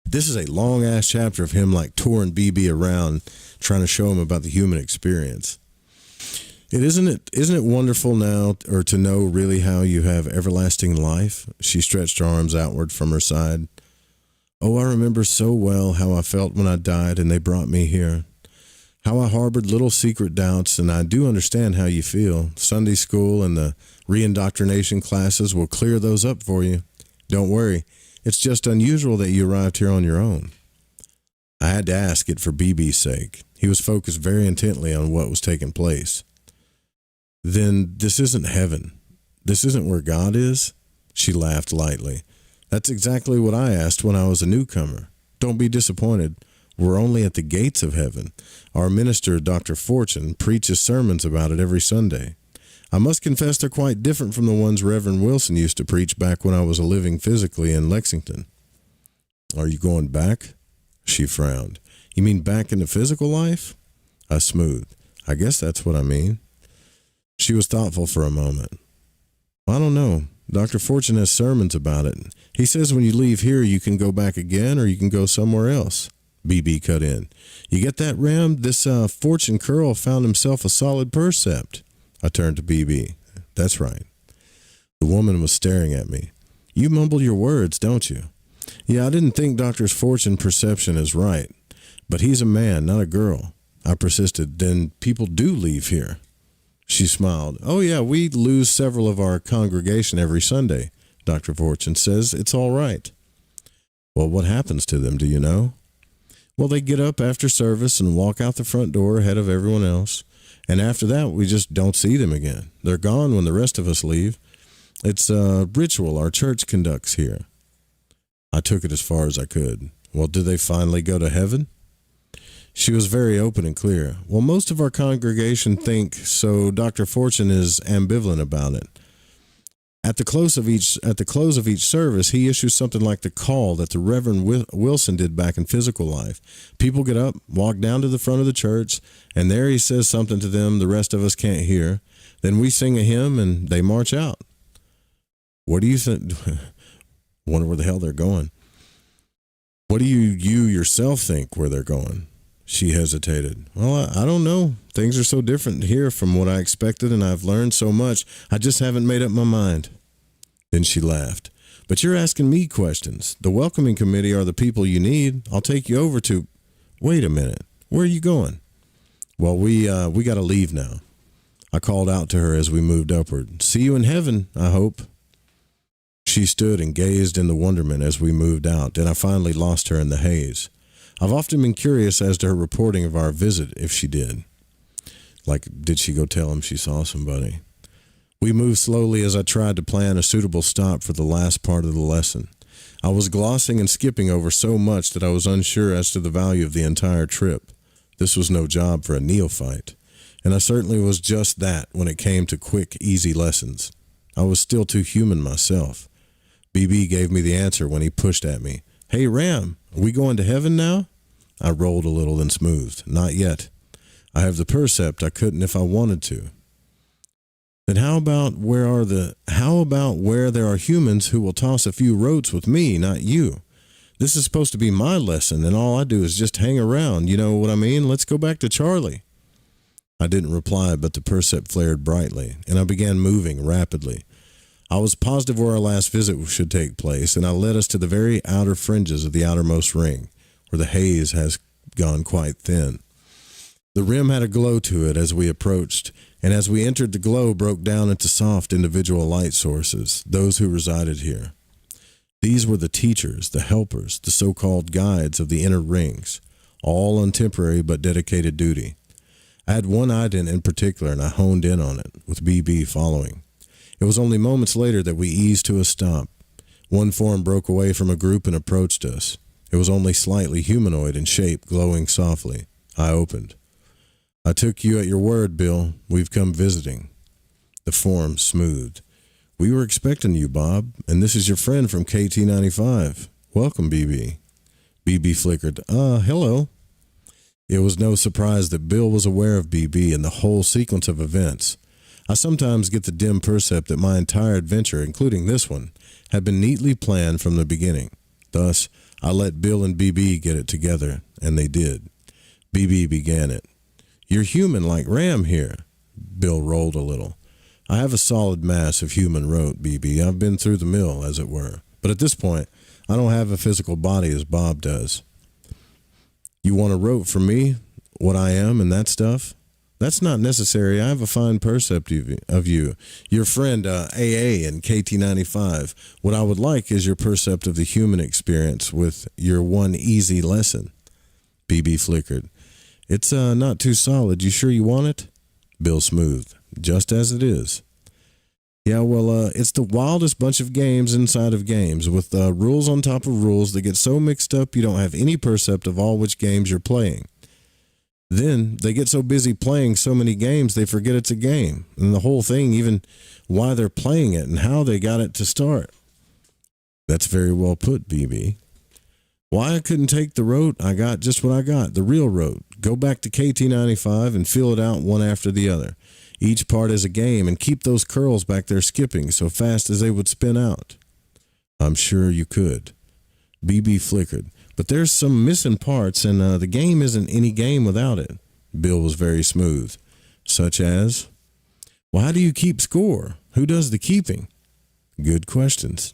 This is a long-ass chapter of him like touring BB around, trying to show him about the human experience. Isn't it wonderful now, or to know really how you have everlasting life? She stretched her arms outward from her side. Oh, I remember so well how I felt when I died and they brought me here. How I harbored little secret doubts, and I do understand how you feel. Sunday school and the reindoctrination classes will clear those up for you. Don't worry. It's just unusual that you arrived here on your own. I had to ask it for BB's sake. He was focused very intently on what was taking place. Then this isn't heaven. This isn't where God is? She laughed lightly. That's exactly what I asked when I was a newcomer. Don't be disappointed. We're only at the gates of heaven. Our minister, Dr. Fortune, preaches sermons about it every Sunday. I must confess they're quite different from the ones Reverend Wilson used to preach back when I was living physically in Lexington. Are you going back? She frowned. You mean back into physical life? I smoothed. I guess that's what I mean. She was thoughtful for a moment. I don't know. Dr. Fortune has sermons about it. He says when you leave here, you can go back again or you can go somewhere else. BB cut in. You get that, Ram? This Fortune Curl found himself a solid percept. I turned to BB. That's right. The woman was staring at me. You mumble your words, don't you? Yeah, I didn't think Dr. Fortune perception is right. But he's a man, not a girl. I persisted. Then people do leave here. She smiled. Oh, yeah, we lose several of our congregation every Sunday. Dr. Fortune says it's all right. Well, what happens to them, do you know? Well, they get up after service and walk out the front door ahead of everyone else. And after that, we just don't see them again. They're gone when the rest of us leave. It's a ritual our church conducts here. I took it as far as I could. Well, do they finally go to heaven? She was very open and clear. Well, most of our congregation think so. Dr. Fortune is ambivalent about it. At the close of each service, he issues something like the call that the Reverend Wilson did back in physical life. People get up, walk down to the front of the church, and there he says something to them the rest of us can't hear. Then we sing a hymn, and they march out. What do you think? Wonder where the hell they're going. What do you yourself think where they're going? She hesitated. Well, I don't know. Things are so different here from what I expected, and I've learned so much. I just haven't made up my mind. Then she laughed. But you're asking me questions. The welcoming committee are the people you need. I'll take you over to... Wait a minute. Where are you going? Well, we got to leave now. I called out to her as we moved upward. See you in heaven, I hope. She stood and gazed in the wonderment as we moved out, and I finally lost her in the haze. I've often been curious as to her reporting of our visit, if she did. Like, did she go tell him she saw somebody? We moved slowly as I tried to plan a suitable stop for the last part of the lesson. I was glossing and skipping over so much that I was unsure as to the value of the entire trip. This was no job for a neophyte, and I certainly was just that when it came to quick, easy lessons. I was still too human myself. BB gave me the answer when he pushed at me. Hey, Ram, are we going to heaven now? I rolled a little and smoothed. Not yet. I have the percept I couldn't if I wanted to. Then how about where there are humans who will toss a few rotes with me, not you? This is supposed to be my lesson, and all I do is just hang around. You know what I mean? Let's go back to Charlie. I didn't reply, but the percept flared brightly, and I began moving rapidly. I was positive where our last visit should take place, and I led us to the very outer fringes of the outermost ring, where the haze has gone quite thin. The rim had a glow to it as we approached, and as we entered, the glow broke down into soft individual light sources, those who resided here. These were the teachers, the helpers, the so-called guides of the inner rings, all on temporary but dedicated duty. I had one ident in particular, and I honed in on it, with BB following. It was only moments later that we eased to a stop. One form broke away from a group and approached us. It was only slightly humanoid in shape, glowing softly. I opened. I took you at your word, Bill. We've come visiting. The form smoothed. We were expecting you, Bob, and this is your friend from KT95. Welcome, BB. BB flickered. Hello. It was no surprise that Bill was aware of BB and the whole sequence of events. I sometimes get the dim percept that my entire adventure, including this one, had been neatly planned from the beginning. Thus, I let Bill and BB get it together, and they did. BB began it. You're human like Ram here. Bill rolled a little. I have a solid mass of human rote, BB. I've been through the mill, as it were. But at this point, I don't have a physical body as Bob does. You want a rote from me? What I am and that stuff? That's not necessary. I have a fine percept of you. Your friend AA in KT95. What I would like is your percept of the human experience with your one easy lesson. BB flickered. It's not too solid. You sure you want it? Bill smoothed. Just as it is. Yeah, well, it's the wildest bunch of games inside of games, with rules on top of rules that get so mixed up you don't have any percept of all which games you're playing. Then they get so busy playing so many games they forget it's a game, and the whole thing, even why they're playing it and how they got it to start. That's very well put, BB. Why I couldn't take the rote, I got just what I got, the real rote. Go back to KT95 and feel it out one after the other. Each part is a game, and keep those curls back there skipping so fast as they would spin out. I'm sure you could. BB flickered. But there's some missing parts, and the game isn't any game without it. Bill was very smooth. Such as? Well, how do you keep score? Who does the keeping? Good questions.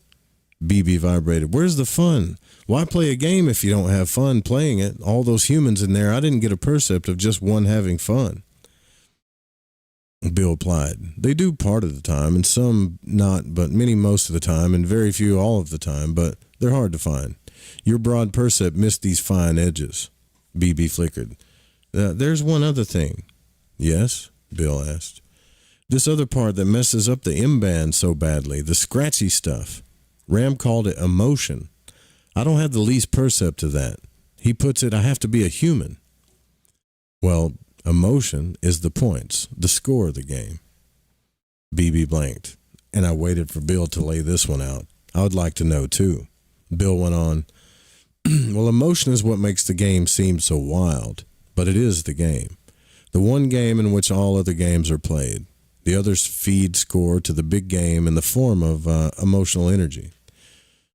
BB vibrated. Where's the fun? Why play a game if you don't have fun playing it? All those humans in there, I didn't get a percept of just one having fun. Bill replied. They do part of the time, and some not, but many most of the time, and very few all of the time, but they're hard to find. Your broad percept missed these fine edges. BB flickered. There's one other thing. Yes? Bill asked. This other part that messes up the M-band so badly, the scratchy stuff. Ram called it emotion. I don't have the least percept of that. He puts it, I have to be a human. Well, emotion is the points, the score of the game. BB blanked, and I waited for Bill to lay this one out. I would like to know, too. Bill went on, well, emotion is what makes the game seem so wild, but it is the game. The one game in which all other games are played. The others feed score to the big game in the form of emotional energy.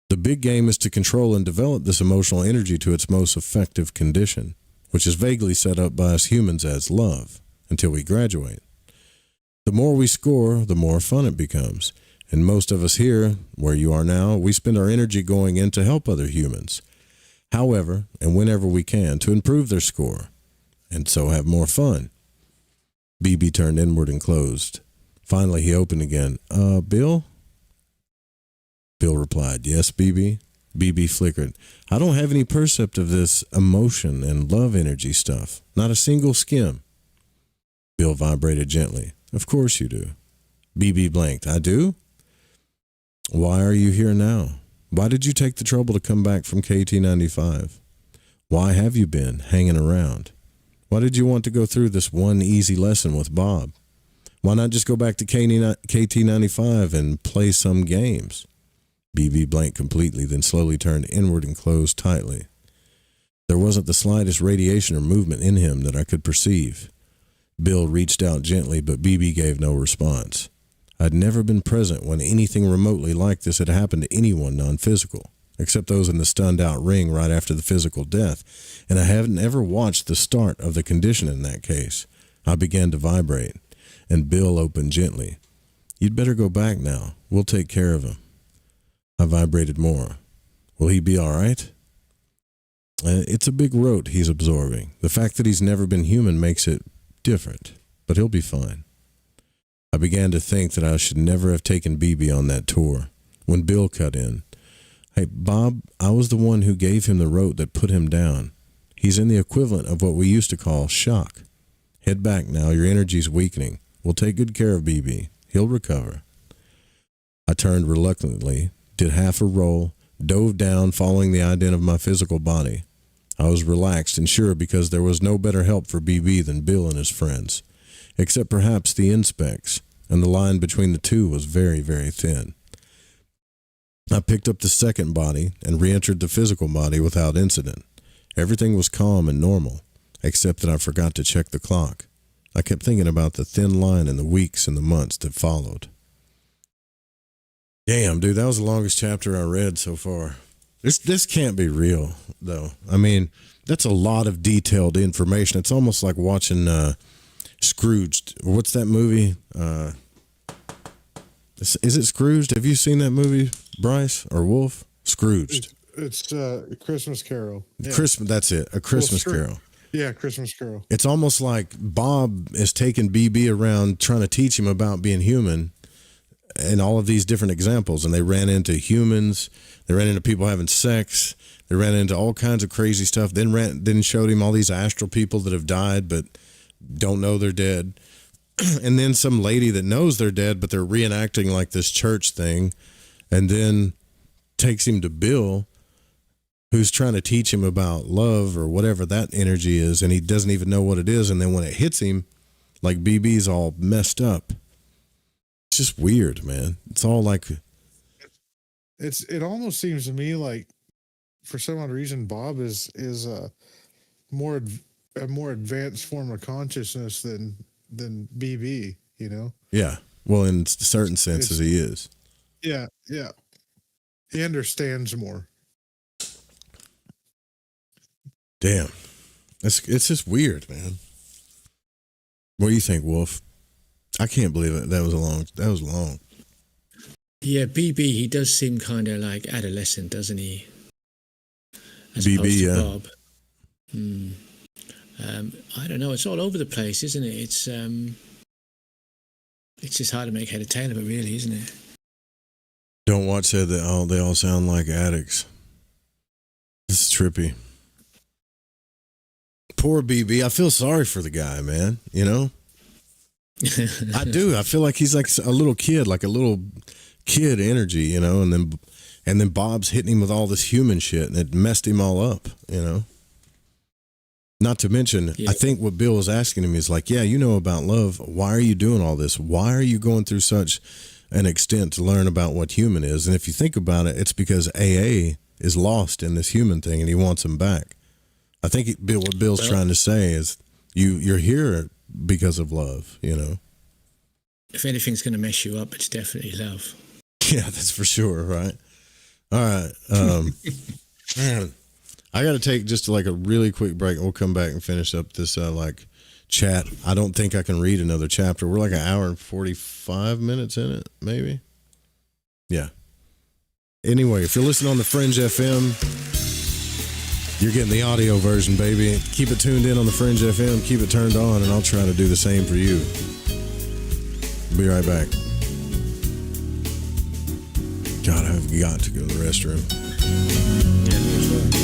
The big game is to control and develop this emotional energy to its most effective condition, which is vaguely set up by us humans as love, until we graduate. The more we score, the more fun it becomes. And most of us here, where you are now, we spend our energy going in to help other humans. However, and whenever we can, to improve their score, and so have more fun. BB turned inward and closed. Finally, he opened again. Bill? Bill replied, yes, BB. BB flickered. I don't have any percept of this emotion and love energy stuff. Not a single skim. Bill vibrated gently. Of course you do. BB blanked. I do? Why are you here now? Why did you take the trouble to come back from KT95? Why have you been hanging around? Why did you want to go through this one easy lesson with Bob? Why not just go back to KT95 and play some games? BB blanked completely, then slowly turned inward and closed tightly. There wasn't the slightest radiation or movement in him that I could perceive. Bill reached out gently, but BB gave no response. I'd never been present when anything remotely like this had happened to anyone non-physical, except those in the stunned-out ring right after the physical death, and I hadn't ever watched the start of the condition in that case. I began to vibrate, and Bill opened gently. You'd better go back now. We'll take care of him. I vibrated more. Will he be all right? It's a big rote he's absorbing. The fact that he's never been human makes it different, but he'll be fine. I began to think that I should never have taken BB on that tour. When Bill cut in, hey, Bob, I was the one who gave him the rote that put him down. He's in the equivalent of what we used to call shock. Head back now. Your energy's weakening. We'll take good care of BB. He'll recover. I turned reluctantly, did half a roll, dove down, following the ident of my physical body. I was relaxed and sure because there was no better help for BB than Bill and his friends, except perhaps the inspecs, and the line between the two was very, very thin. I picked up the second body and re-entered the physical body without incident. Everything was calm and normal, except that I forgot to check the clock. I kept thinking about the thin line in the weeks and the months that followed. Damn, dude, that was the longest chapter I read so far. This can't be real, though. I mean, that's a lot of detailed information. It's almost like watching Scrooged. What's that movie? Is it Scrooged? Have you seen that movie, Bryce or Wolf? Scrooged. It's Christmas Carol. Yeah. That's it. A Christmas Carol. Yeah, Christmas Carol. It's almost like Bob is taking BB around trying to teach him about being human and all of these different examples. And they ran into humans. They ran into people having sex. They ran into all kinds of crazy stuff. Then showed him all these astral people that have died but don't know they're dead. And then some lady that knows they're dead, but they're reenacting like this church thing. And then takes him to Bill, who's trying to teach him about love or whatever that energy is, and he doesn't even know what it is. And then when it hits him, like BB's all messed up. It's just weird, man. It's all like... It almost seems to me like, for some odd reason, Bob is a more advanced form of consciousness than BB, you know? Yeah. Well, in certain senses, he is. Yeah, yeah. He understands more. Damn. It's just weird, man. What do you think, Wolf? I can't believe it. That was long. Yeah, BB, he does seem kind of like adolescent, doesn't he? As BB, opposed to yeah. Bob. I don't know. It's all over the place, isn't it? It's just hard to make head or tail of it, really, isn't it? Don't watch that. They all sound like addicts. This is trippy. Poor BB. I feel sorry for the guy, man. You know? I do. I feel like he's like a little kid, like a little kid energy, you know, and then Bob's hitting him with all this human shit, and it messed him all up, you know? Not to mention, yeah. I think what Bill was asking him is like, yeah, you know about love. Why are you doing all this? Why are you going through such an extent to learn about what human is? And if you think about it, it's because AA is lost in this human thing, and he wants him back. I think what Bill's trying to say is you're here because of love, you know? If anything's going to mess you up, it's definitely love. Yeah, that's for sure, right? All right. Man, I got to take just like a really quick break. We'll come back and finish up this like chat. I don't think I can read another chapter. We're like an hour and 45 minutes in it, maybe. Yeah. Anyway, if you're listening on the Fringe FM, you're getting the audio version, baby. Keep it tuned in on the Fringe FM. Keep it turned on, and I'll try to do the same for you. Be right back. God, I've got to go to the restroom. Yeah, for sure.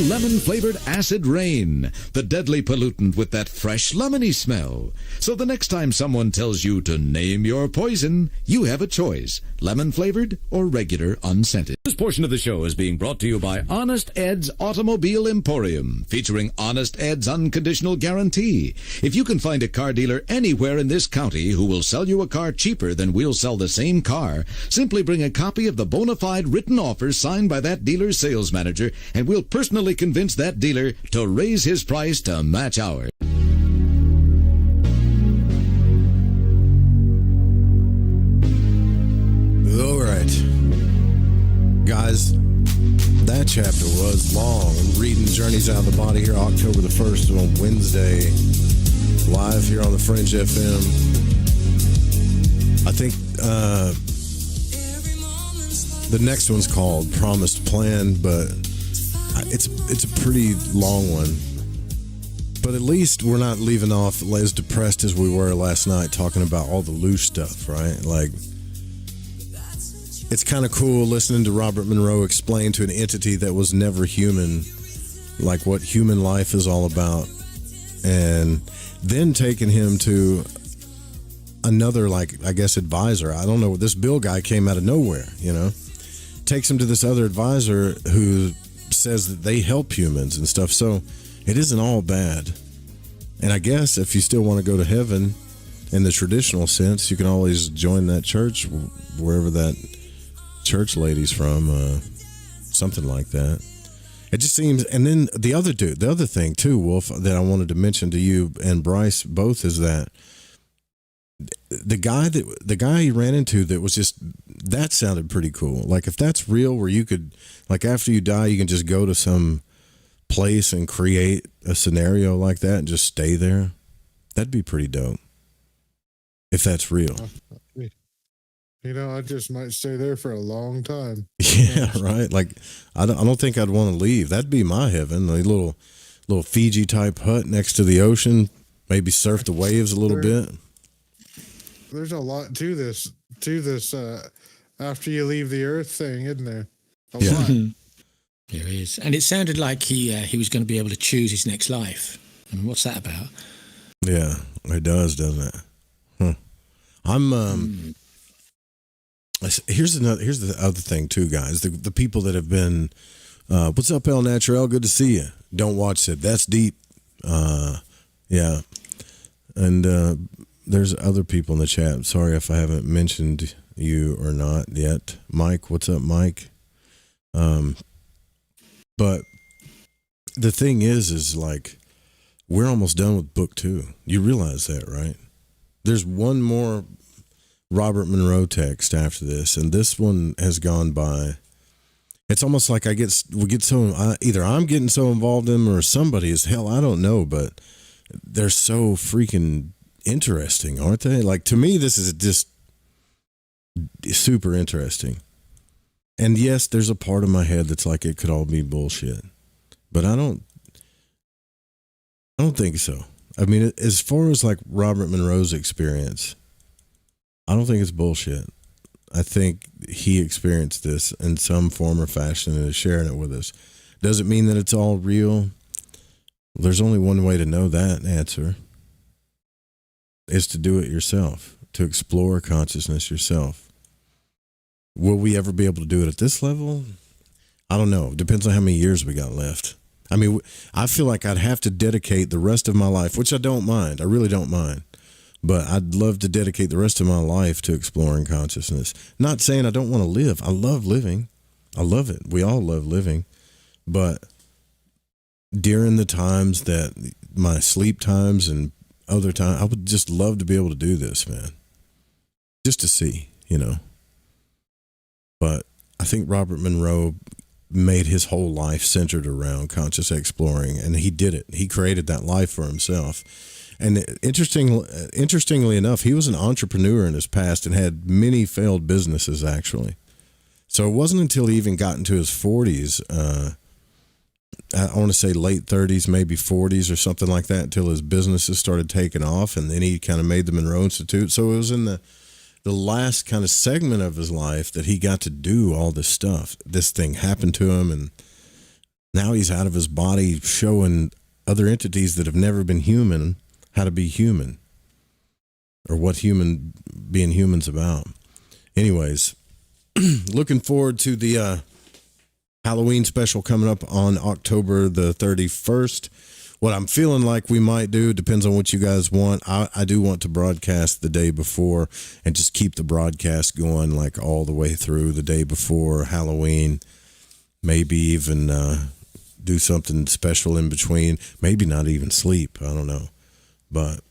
Lemon-flavored acid rain, the deadly pollutant with that fresh lemony smell. So the next time someone tells you to name your poison, you have a choice, lemon-flavored or regular unscented. This portion of the show is being brought to you by Honest Ed's Automobile Emporium, featuring Honest Ed's unconditional guarantee. If you can find a car dealer anywhere in this county who will sell you a car cheaper than we'll sell the same car, simply bring a copy of the bona fide written offer signed by that dealer's sales manager, and we'll personally convince that dealer to raise his price to match ours. All right. Guys, that chapter was long. Reading Journeys Out of the Body here October the 1st on Wednesday, live here on the Fringe FM. I think the next one's called Promised Plan, but it's a pretty long one. But at least we're not leaving off as depressed as we were last night talking about all the loose stuff, right? Like, it's kind of cool listening to Robert Monroe explain to an entity that was never human, like what human life is all about, and then taking him to another, like, I guess, advisor. I don't know. This Bill guy came out of nowhere, you know? Takes him to this other advisor who says that they help humans and stuff. So it isn't all bad. And I guess if you still want to go to heaven in the traditional sense, you can always join that church wherever that church lady's from, something like that. It just seems. And then the other thing too, Wolf, that I wanted to mention to you and Bryce both is that the guy he ran into that was just, that sounded pretty cool. Like if that's real, where you could, like after you die, you can just go to some place and create a scenario like that and just stay there. That'd be pretty dope. If that's real. You know, I just might stay there for a long time. Yeah, right. Like I don't think I'd want to leave. That'd be my heaven. A little Fiji type hut next to the ocean. Maybe surf the waves a little bit. There's a lot to this after you leave the earth thing, isn't there? A lot. There is. And it sounded like he was going to be able to choose his next life. I mean, what's that about? Yeah, it does, doesn't it? Huh. I'm here's the other thing too, guys. The people that have been what's up, El Natural? Good to see you. Don't watch it. That's deep. Yeah. And there's other people in the chat. Sorry if I haven't mentioned you or not yet. Mike, what's up, Mike? But the thing is like, we're almost done with book 2. You realize that, right? There's one more Robert Monroe text after this, and this one has gone by. It's almost like either I'm getting so involved in them or somebody is, hell, I don't know, but they're so freaking interesting, aren't they? Like, to me, this is just super interesting. And yes, there's a part of my head that's like, it could all be bullshit, but I don't think so. I mean, as far as like Robert Monroe's experience, I don't think it's bullshit. I think he experienced this in some form or fashion and is sharing it with us. Does it mean that it's all real? There's only one way to know that answer. Is to do it yourself, to explore consciousness yourself. Will we ever be able to do it at this level? I don't know. Depends on how many years we got left. I mean, I feel like I'd have to dedicate the rest of my life, which I don't mind. I really don't mind. But I'd love to dedicate the rest of my life to exploring consciousness. Not saying I don't want to live. I love living. I love it. We all love living. But during the times that my sleep times and other times, I would just love to be able to do this, man. Just to see, you know. But I think Robert Monroe made his whole life centered around conscious exploring, and he did it. He created that life for himself. And interestingly enough, he was an entrepreneur in his past and had many failed businesses, actually. So it wasn't until he even got into his 40s, I want to say late 30s, maybe 40s or something like that, until his businesses started taking off, and then he kind of made the Monroe Institute. So it was in the last kind of segment of his life that he got to do all this stuff. This thing happened to him, and now he's out of his body showing other entities that have never been human how to be human, or what being human's about. Anyways, looking forward to the Halloween special coming up on October the 31st. What I'm feeling like we might do depends on what you guys want. I do want to broadcast the day before and just keep the broadcast going like all the way through the day before Halloween. Maybe even do something special in between. Maybe not even sleep. I don't know. But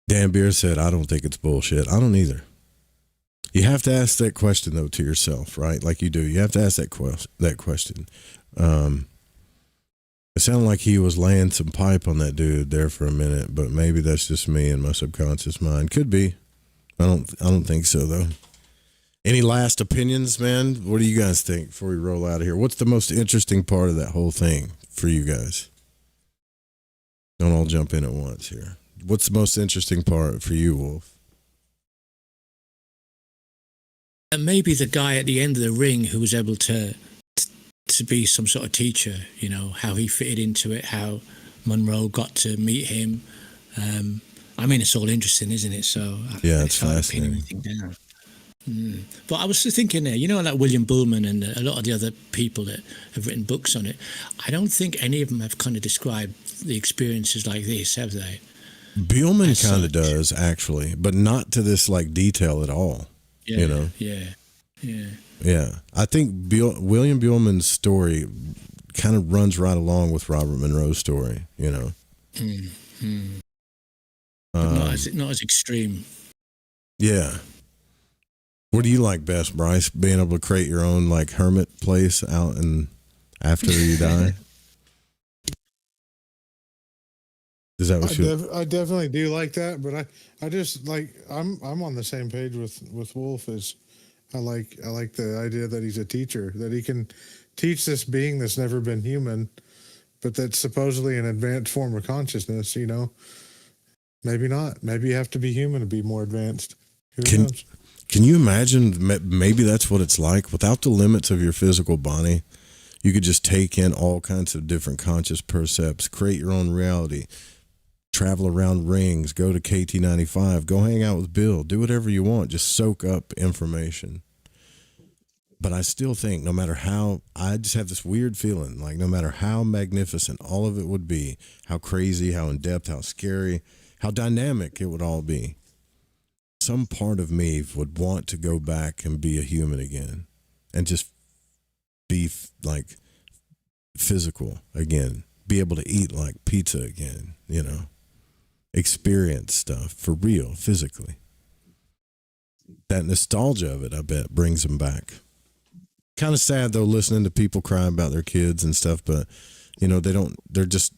Dan Beer said, I don't think it's bullshit. I don't either. You have to ask that question, though, to yourself, right? Like you do. You have to ask that question. It sounded like he was laying some pipe on that dude there for a minute, but maybe that's just me and my subconscious mind. Could be. I don't think so, though. Any last opinions, man? What do you guys think before we roll out of here? What's the most interesting part of that whole thing for you guys? Don't all jump in at once here. What's the most interesting part for you, Wolf? And maybe the guy at the end of the ring who was able to be some sort of teacher, you know, how he fitted into it, how Monroe got to meet him. I mean, it's all interesting, isn't it? So yeah, it's fascinating. But I was thinking there, you know, like William Bullman and a lot of the other people that have written books on it, I don't think any of them have kind of described the experiences like this, have they? Buellman kind of does, actually, but not to this like detail at all. Yeah, you know? Yeah. I think William Buellman's story kind of runs right along with Robert Monroe's story, you know. But not as extreme. Yeah. What do you like best, Bryce? Being able to create your own like hermit place out and after you die? Is that what I definitely do like that, but I just like I'm on the same page with Wolf. As I like the idea that he's a teacher, that he can teach this being that's never been human, but that's supposedly an advanced form of consciousness. You know, maybe not. Maybe you have to be human to be more advanced. Who knows? Can you imagine? Maybe that's what it's like without the limits of your physical body. You could just take in all kinds of different conscious percepts, create your own reality. Travel around rings, go to KT95, go hang out with Bill, do whatever you want, just soak up information. But I still think no matter how, I just have this weird feeling, like no matter how magnificent all of it would be, how crazy, how in-depth, how scary, how dynamic it would all be, some part of me would want to go back and be a human again and just be like physical again, be able to eat like pizza again, you know. Experience stuff for real, physically. That nostalgia of it, I bet, brings them back. Kind of sad though, listening to people cry about their kids and stuff, but you know, they're just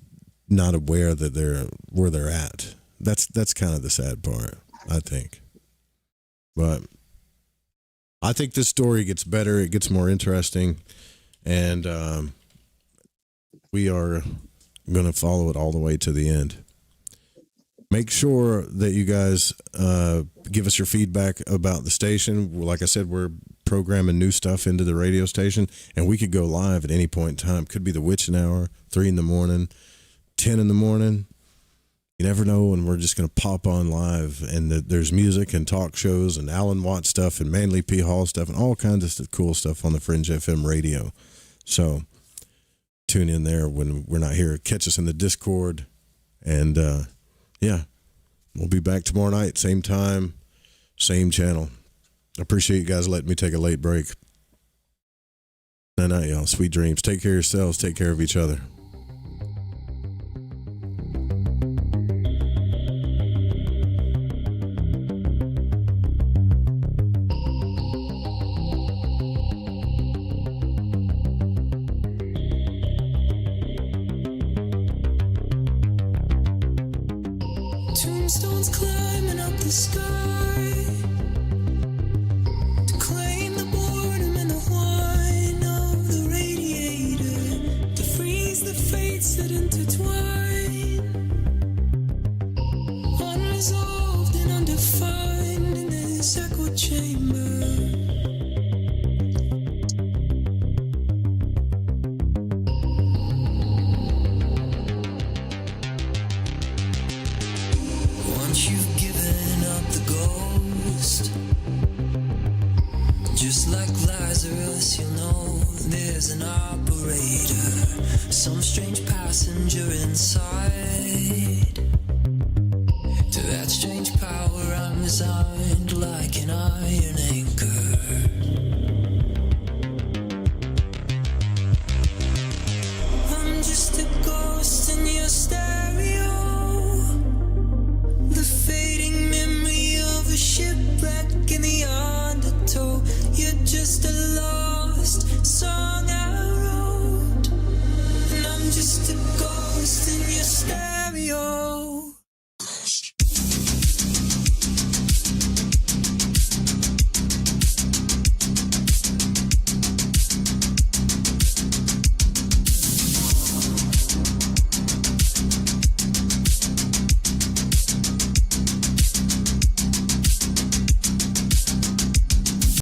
not aware that they're where they're at. That's kind of the sad part, I think. But I think this story gets better, it gets more interesting, and we are going to follow it all the way to the end. Make sure that you guys give us your feedback about the station. Like I said, we're programming new stuff into the radio station, and we could go live at any point in time. Could be the witching hour, 3 a.m, 10 a.m. You never know, and we're just going to pop on live, and there's music and talk shows and Alan Watts stuff and Manly P. Hall stuff and all kinds of cool stuff on the Fringe FM radio. So tune in there when we're not here. Catch us in the Discord, and yeah, we'll be back tomorrow night, same time, same channel. I appreciate you guys letting me take a late break. Night night, y'all. Sweet dreams. Take care of yourselves. Take care of each other. Tombstones climbing up the sky to claim the boredom and the whine of the radiator, to freeze the fates that intertwine, unresolved and undefined in this echo chamber. You've given up the ghost. Just like Lazarus, you'll know there's an operator, some strange passenger inside. To that strange power I'm resigned like an iron anchor. I'm just a ghost in your stereo, the fading memory of a shipwreck in the undertow. You're just a lost song I wrote, and I'm just a ghost in your stereo.